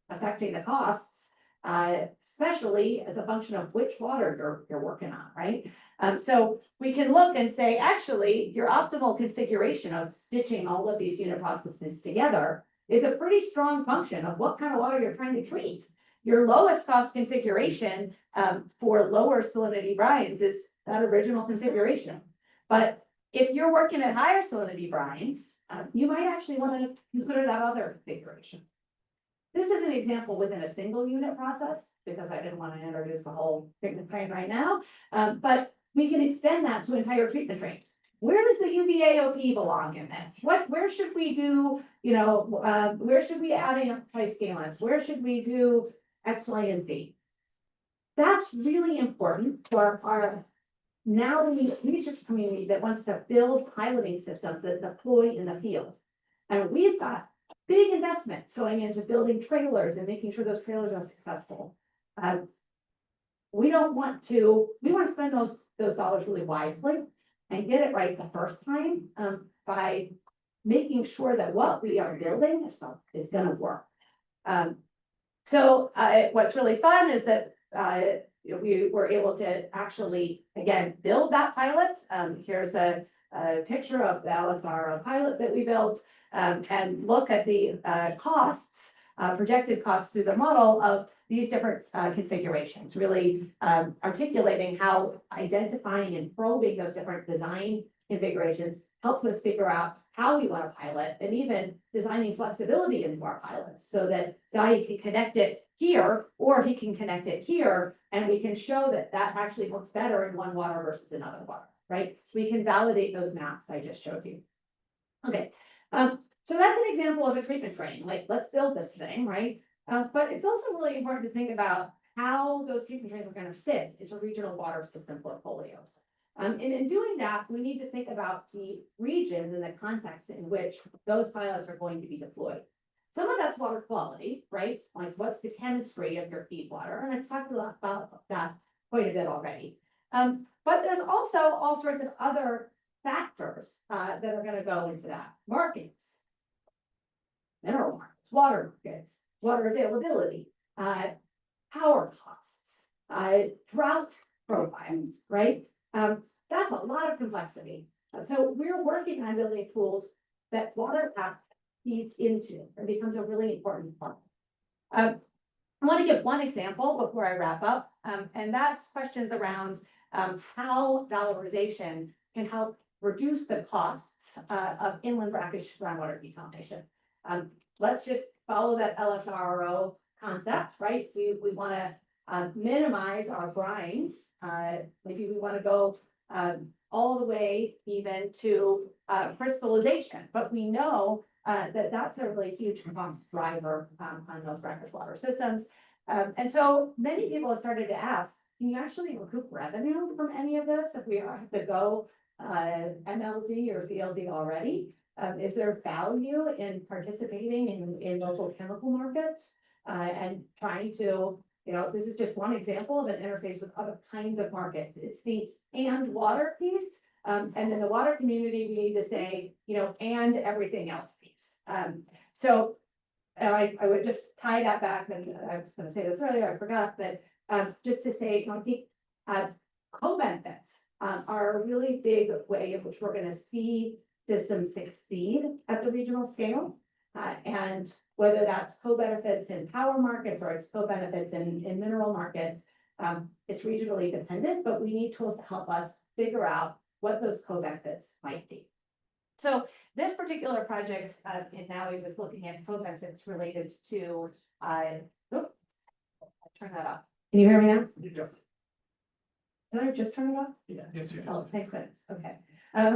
affecting the costs, especially as a function of which water you're working on, right? So we can look and say, actually, your optimal configuration of stitching all of these unit processes together is a pretty strong function of what kind of water you're trying to treat. Your lowest cost configuration for lower salinity brines is that original configuration. But if you're working at higher salinity brines, you might actually want to consider that other configuration. This is an example within a single unit process, because I didn't want to introduce the whole treatment train right now. But we can extend that to entire treatment trains. Where does the UVAOP belong in this? Where should we do, where should we add in price scalings? Where should we do X, Y, and Z? That's really important for our NAWI research community that wants to build piloting systems that deploy in the field. And we've got big investments going into building trailers and making sure those trailers are successful. We want to spend those dollars really wisely and get it right the first time by making sure that what we are building is going to work. So what's really fun is that we were able to actually, again, build that pilot. Here's a picture of the LSRO pilot that we built, and look at the costs, projected costs through the model of these different configurations, really articulating how identifying and probing those different design configurations helps us figure out how we want to pilot, and even designing flexibility into our pilots so that Zai can connect it here, or he can connect it here, and we can show that that actually works better in one water versus another water, right? So we can validate those maps I just showed you. Okay, so that's an example of a treatment train, like, let's build this thing, right? But it's also really important to think about how those treatment trains are gonna fit into regional water system portfolios. And in doing that, we need to think about the region and the context in which those pilots are going to be deployed. Some of that's water quality, right? Like, what's the chemistry of your feed water? And I've talked a lot about that quite a bit already. But there's also all sorts of other factors that are gonna go into that. Markets, mineral markets, water markets, water availability, power costs, drought profiles, right? That's a lot of complexity. So we're working on building tools that WaterTAP feeds into and becomes a really important part. I want to give one example before I wrap up, and that's questions around how valorization can help reduce the costs of inland brackish groundwater desalination. Let's just follow that LSRO concept, right? So we want to minimize our brines. Maybe we want to go all the way even to crystallization, but we know that that's a really huge cost driver on those brackish water systems. And so many people have started to ask, can you actually recoup revenue from any of this if we have to go MLD or ZLD already? Is there value in participating in local chemical markets and trying to, you know, this is just one example of an interface with other kinds of markets. It's the and water piece. And in the water community, we need to say, you know, and everything else piece. So I would just tie that back, and I was going to say this earlier, I forgot, but just to say, you know, I think co-benefits are a really big way in which we're going to see systems succeed at the regional scale. And whether that's co-benefits in power markets or it's co-benefits in mineral markets, it's regionally dependent, but we need tools to help us figure out what those co-benefits might be. So this particular project in NAWI was looking at co-benefits related to, turn that off. Can you hear me now? Yeah. Can I just turn it off? Yeah. Yes, you Oh, thank goodness, okay. I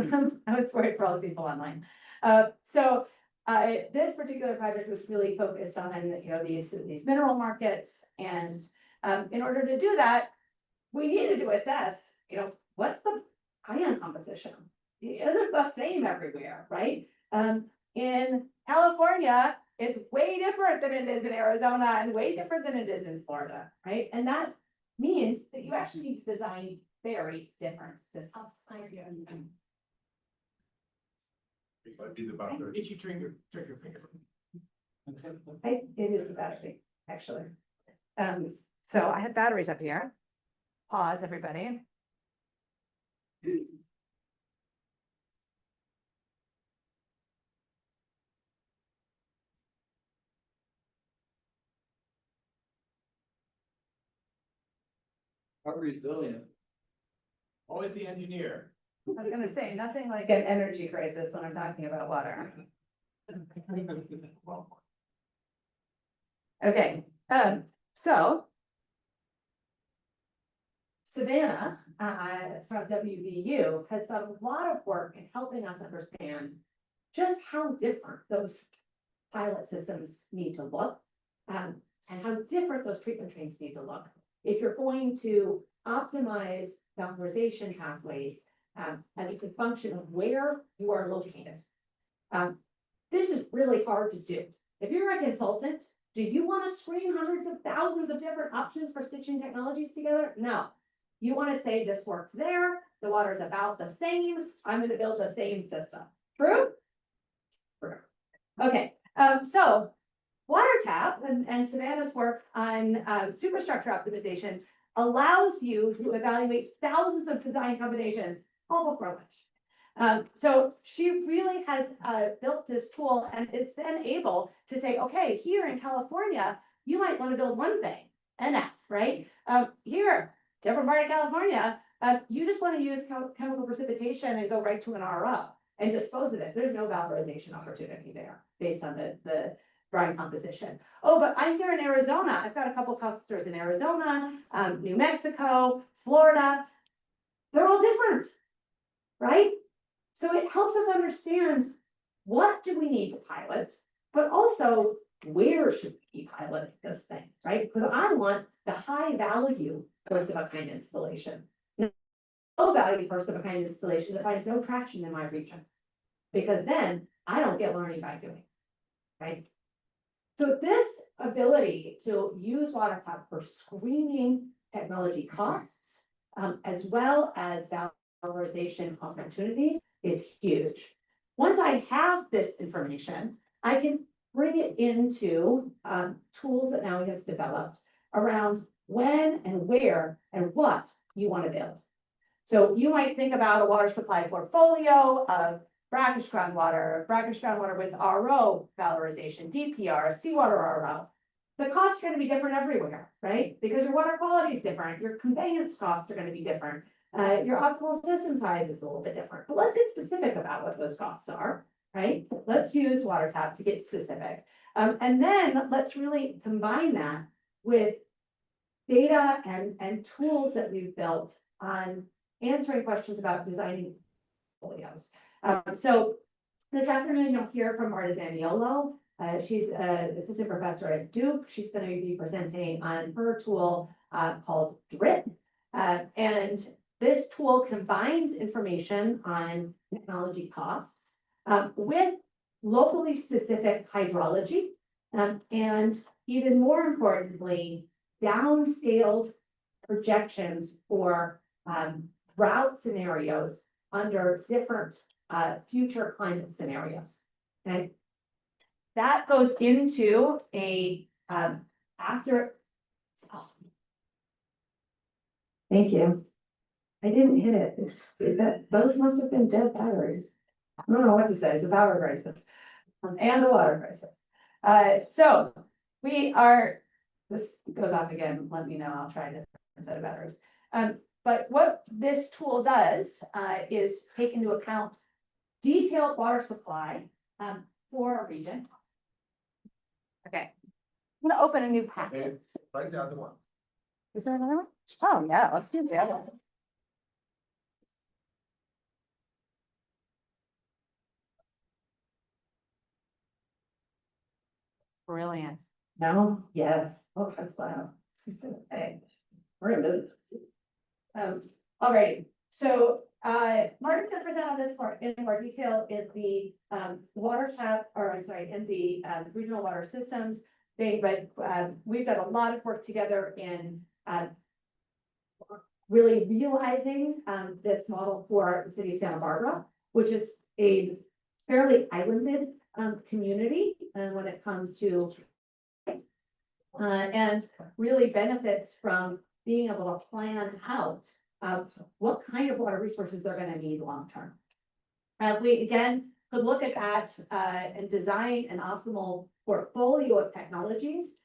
was worried for all the people online. This particular project was really focused on, you know, these mineral markets, and in order to do that, we needed to assess, you know, what's the ion composition? It isn't the same everywhere, right? In California, it's way different than it is in Arizona and way different than it is in Florida, right? And that means that you actually need to design very different systems. Itchy trigger finger. It is the battery, actually. So I had batteries up here. Pause, everybody. How resilient. Always the engineer. I was gonna say, nothing like an energy crisis when I'm talking about water. Okay, so. Savannah, from WVU has done a lot of work in helping us understand just how different those pilot systems need to look, and how different those treatment trains need to look. If you're going to optimize valorization pathways, as a function of where you are located. This is really hard to do. If you're a consultant, do you want to screen hundreds of thousands of different options for stitching technologies together? No. You want to say this worked there, the water's about the same, I'm going to build the same system. True? True. Okay, so WaterTAP and Savannah's work on superstructure optimization allows you to evaluate thousands of design combinations all before lunch. So she really has built this tool, and it's then able to say, okay, here in California, you might want to build one thing, an F, right? Here, different part of California, you just want to use chemical precipitation and go right to an RO and dispose of it. There's no valorization opportunity there based on the brine composition. Oh, but I'm here in Arizona. I've got a couple clusters in Arizona, New Mexico, Florida. They're all different, right? So it helps us understand what do we need to pilot, but also where should we pilot this thing, right? Because I want the high value first of a kind installation. Low value first of a kind installation that finds no traction in my region. Because then I don't get learning by doing, right? So this ability to use WaterTAP for screening technology costs, as well as valorization opportunities is huge. Once I have this information, I can bring it into tools that NAWI has developed around when and where and what you want to build. So you might think about a water supply portfolio of brackish groundwater with RO valorization, DPR, seawater RO. The costs are going to be different everywhere, right? Because your water quality is different, your conveyance costs are going to be different, your optimal system size is a little bit different. But let's get specific about what those costs are, right? Let's use WaterTAP to get specific. And then let's really combine that with data and tools that we've built on answering questions about designing portfolios. So this afternoon, you'll hear from Marta Zaniolo. She's an assistant professor at Duke. She's going to be presenting on her tool called DRIP. And this tool combines information on technology costs with locally specific hydrology and even more importantly, downscaled projections for drought scenarios under different future climate scenarios. Okay, that goes into a after. Oh. Thank you. I didn't hit it. Those must have been dead batteries. I don't know what to say. It's a power crisis and a water crisis. So we are. This goes off again. Let me know. I'll try a different set of batteries. But what this tool does is take into account detailed water supply for a region. Okay, I'm gonna open a new packet. Write down the one. Is there another one? Oh, yeah, let's use the other one. Brilliant. No, yes. Oh, that's loud. Okay. We're gonna move. All right. So Martin's gonna present on this in more detail in the WaterTAP, or I'm sorry, in the regional water systems thing, but we've done a lot of work together in really realizing this model for the city of Santa Barbara, which is a fairly islanded community when it comes to and really benefits from being able to plan out what kind of water resources they're going to need long term. We again could look at that and design an optimal portfolio of technologies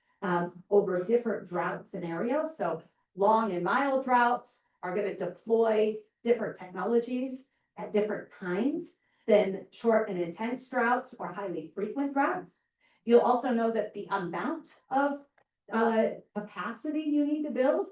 over different drought scenarios. So long and mild droughts are going to deploy different technologies at different times than short and intense droughts or highly frequent droughts. You'll also know that the amount of capacity you need to build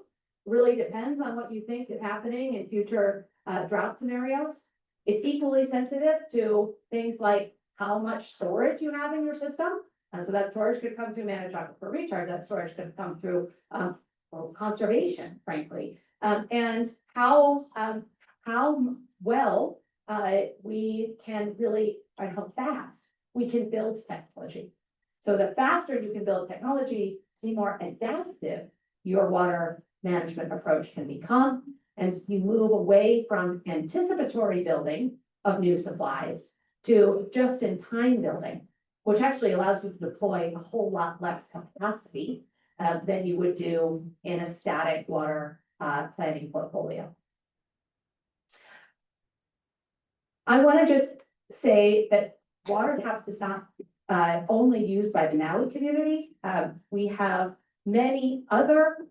really depends on what you think is happening in future drought scenarios. It's equally sensitive to things like how much storage you have in your system. So that storage could come through managed aquifer recharge, that storage could come through conservation, frankly, and how well we can really, or how fast we can build technology. So the faster you can build technology, the more adaptive your water management approach can become, and you move away from anticipatory building of new supplies to just-in-time building, which actually allows you to deploy a whole lot less capacity than you would do in a static water planning portfolio. I want to just say that WaterTAP is not only used by the NAWI community. We have many other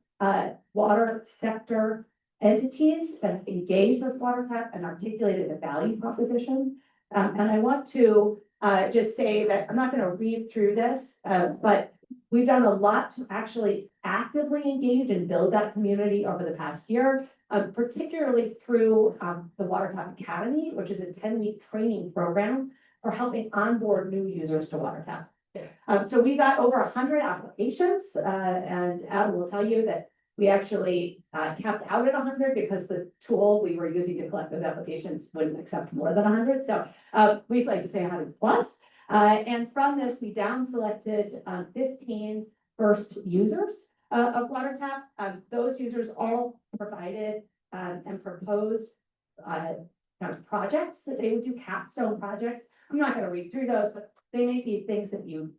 water sector entities that have engaged with WaterTAP and articulated a value proposition. And I want to just say that I'm not going to read through this, but we've done a lot to actually actively engage and build that community over the past year, particularly through the WaterTAP Academy, which is a 10-week training program for helping onboard new users to WaterTAP. So we got over 100 applications, and Adam will tell you that we actually capped out at 100 because the tool we were using to collect those applications wouldn't accept more than 100. So we like to say 100 plus. And from this, we down selected 15 first users of WaterTAP. Those users all provided and proposed kind of projects that they would do, capstone projects. I'm not going to read through those, but they may be things that you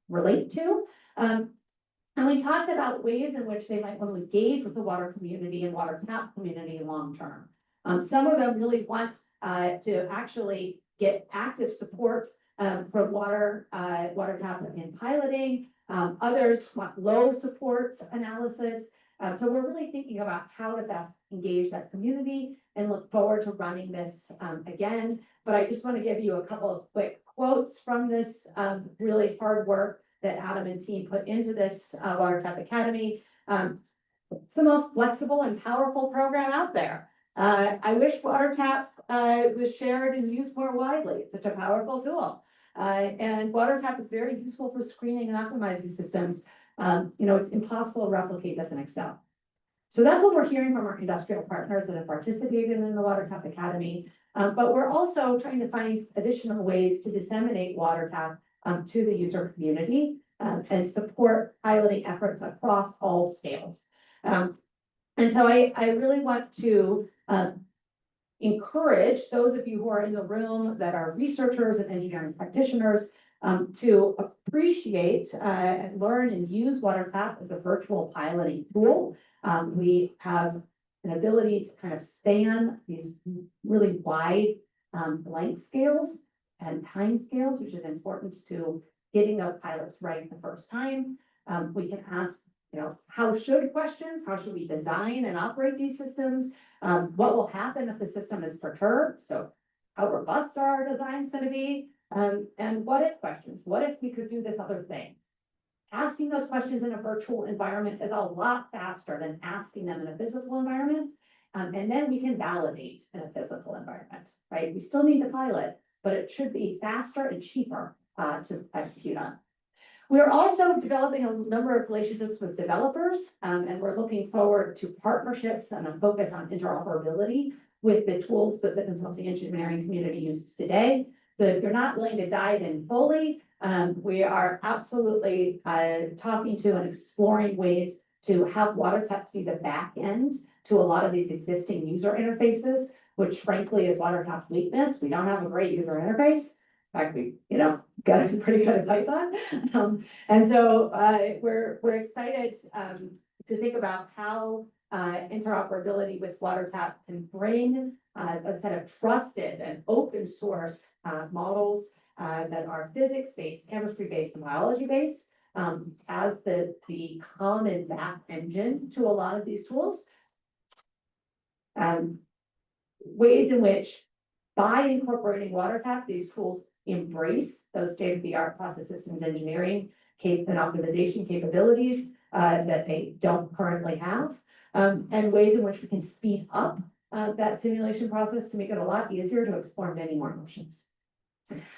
relate to. And we talked about ways in which they might want to engage with the water community and WaterTAP community long term. Some of them really want to actually get active support from WaterTAP in piloting. Others want low support analysis. So we're really thinking about how to best engage that community and look forward to running this again. But I just want to give you a couple of quick quotes from this really hard work that Adam and team put into this WaterTAP Academy. It's the most flexible and powerful program out there. I wish WaterTAP was shared and used more widely. It's such a powerful tool. And WaterTAP is very useful for screening and optimizing systems. It's impossible to replicate this in Excel. So that's what we're hearing from our industrial partners that have participated in the WaterTAP Academy. But we're also trying to find additional ways to disseminate WaterTAP to the user community and support piloting efforts across all scales. And so I really want to encourage those of you who are in the room that are researchers and engineering practitioners to appreciate and learn and use WaterTAP as a virtual piloting tool. We have an ability to kind of span these really wide length scales and time scales, which is important to getting those pilots right the first time. We can ask, how should we design and operate these systems? What will happen if the system is perturbed? So how robust are our designs going to be? And what if questions? What if we could do this other thing? Asking those questions in a virtual environment is a lot faster than asking them in a physical environment. And then we can validate in a physical environment, right? We still need the pilot, but it should be faster and cheaper to execute on. We're also developing a number of relationships with developers, and we're looking forward to partnerships and a focus on interoperability with the tools that the consulting engineering community uses today. So if you're not willing to dive in fully, we are absolutely talking to and exploring ways to have WaterTAP be the back end to a lot of these existing user interfaces, which frankly is WaterTAP's weakness. We don't have a great user interface. In fact, we, got to be pretty good at Python. And so we're excited to think about how interoperability with WaterTAP can bring a set of trusted and open source models that are physics-based, chemistry-based, and biology-based as the common back engine to a lot of these tools. Ways in which, by incorporating WaterTAP, these tools embrace those state-of-the-art process systems engineering and optimization capabilities that they don't currently have, and ways in which we can speed up that simulation process to make it a lot easier to explore many more options.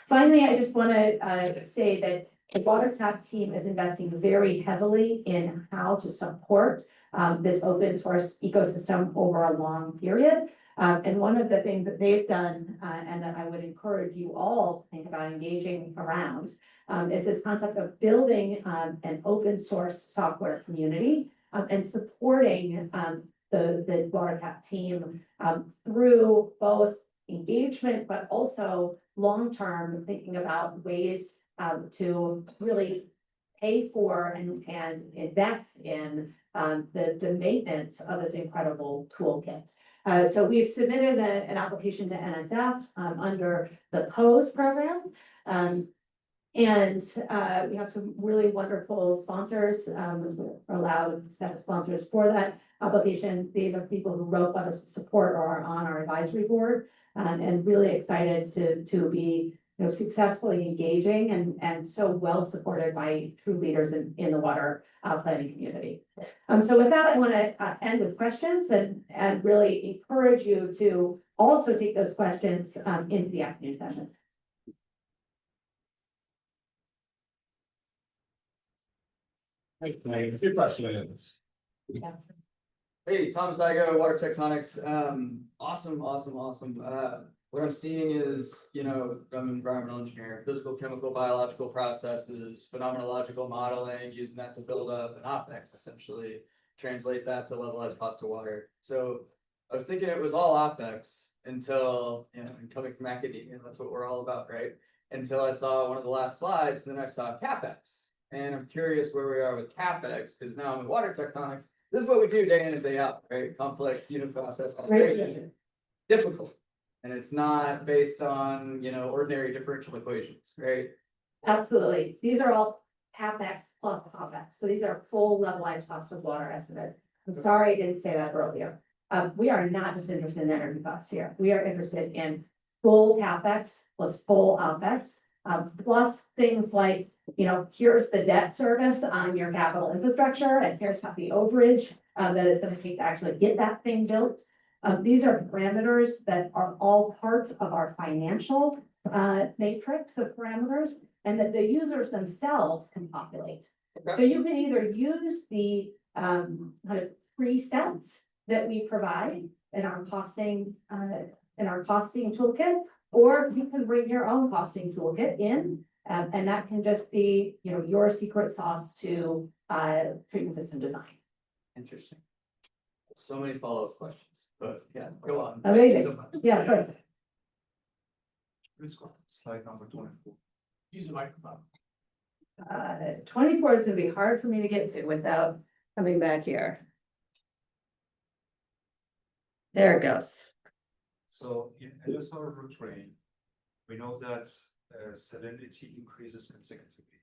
Finally, I just want to say that the WaterTAP team is investing very heavily in how to support this open source ecosystem over a long period. And one of the things that they've done, and that I would encourage you all to think about engaging around, is this concept of building an open source software community and supporting the WaterTAP team through both engagement, but also long-term thinking about ways to really pay for and invest in the maintenance of this incredible toolkit. So we've submitted an application to NSF under the POSE program. And we have some really wonderful sponsors, we're allowed set of sponsors for that application. These are people who wrote letters of support or are on our advisory board. And really excited to be, successfully engaging and so well supported by true leaders in the water planning community. So with that, I want to end with questions and really encourage you to also take those questions into the afternoon sessions. Good questions. Hey, Thomas Igo, Water Tectonics. Awesome. What I'm seeing is, I'm an environmental engineer, physical, chemical, biological processes, phenomenological modeling, using that to build up an OpEx, essentially, translate that to levelized cost of water. So I was thinking it was all OpEx until, coming from academia, that's what we're all about, right? Until I saw one of the last slides, then I saw CapEx. And I'm curious where we are with CapEx, because now I'm in water tectonics. This is what we do day in and day out, right? Complex unit process operation. Difficult. And it's not based on, ordinary differential equations, right? Absolutely. These are all CapEx plus OpEx. So these are full levelized cost of water estimates. I'm sorry I didn't say that earlier. We are not just interested in energy costs here. We are interested in full CapEx plus full OpEx, plus things like, here's the debt service on your capital infrastructure, and here's how the overage that it's going to take to actually get that thing built. These are parameters that are all part of our financial matrix of parameters, and that the users themselves can populate. Okay. So you can either use the kind of presets that we provide in our costing toolkit, or you can bring your own costing toolkit in, and that can just be, your secret sauce to treatment system design. Interesting. So many follow-up questions, but yeah, go on. Amazing. Thank you so much. Yeah, first. Slide number 24. Use the microphone. 24 is gonna be hard for me to get to without coming back here. There it goes. So in LSR root train, we know that salinity increases consecutively.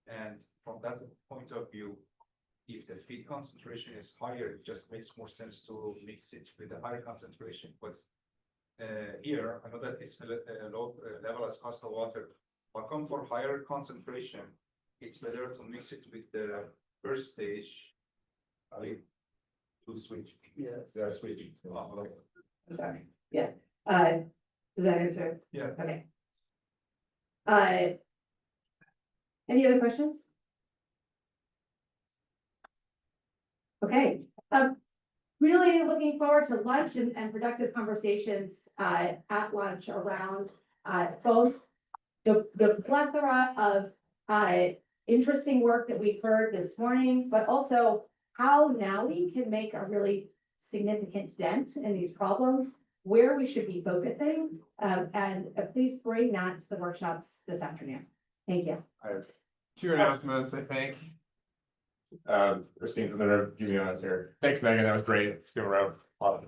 And from that point of view, if the feed concentration is higher, it just makes more sense to mix it with a higher concentration. But here, I know that it's a low levelized cost of water. But come for higher concentration, it's better to mix it with the first stage. To switch. Yes. They are switching. Sorry, yeah. Does that answer? Yeah. Okay. Any other questions? Okay, really looking forward to lunch and productive conversations at lunch around both the plethora of interesting work that we've heard this morning, but also how NAWI can make a really significant dent in these problems, where we should be focusing, and please bring that to the workshops this afternoon. Thank you. I have two announcements, I think. Christine's in the room, giving you us here. Thanks, Megan, that was great. Let's give her a round.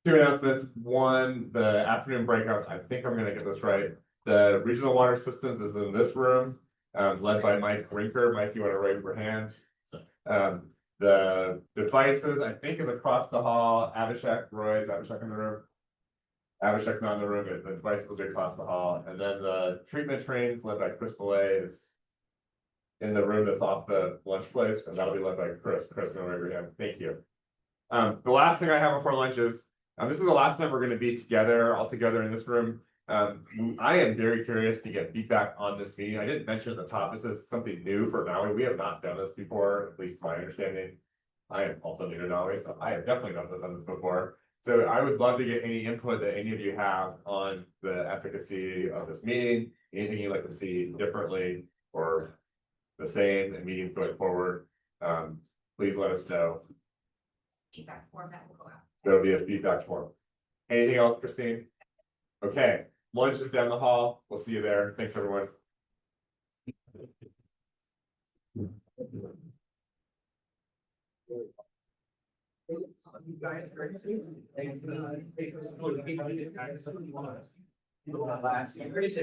Two announcements. One, the afternoon breakouts, I think I'm gonna get this right. The regional water systems is in this room, led by Mike Rinker. Mike, you want to raise your hand? The devices, I think, is across the hall. Abhishek, Roy, is Abhishek in the room? Abhishek's not in the room, but the devices will be across the hall. And then the treatment trains led by Chris Belay is in the room that's off the lunch place, and that'll be led by Chris. Chris, no raise your hand. Thank you. The last thing I have before lunch is, this is the last time we're going to be together, all together in this room. I am very curious to get feedback on this meeting. I didn't mention at the top, this is something new for NAWI. We have not done this before, at least my understanding. I am also new to NAWI, so I have definitely not done this before. So I would love to get any input that any of you have on the efficacy of this meeting, anything you'd like to see differently or the same in meetings going forward. Please let us know. Feedback form that will go out. There'll be a feedback form. Anything else, Christine? Okay, lunch is down the hall. We'll see you there. Thanks, everyone. You guys,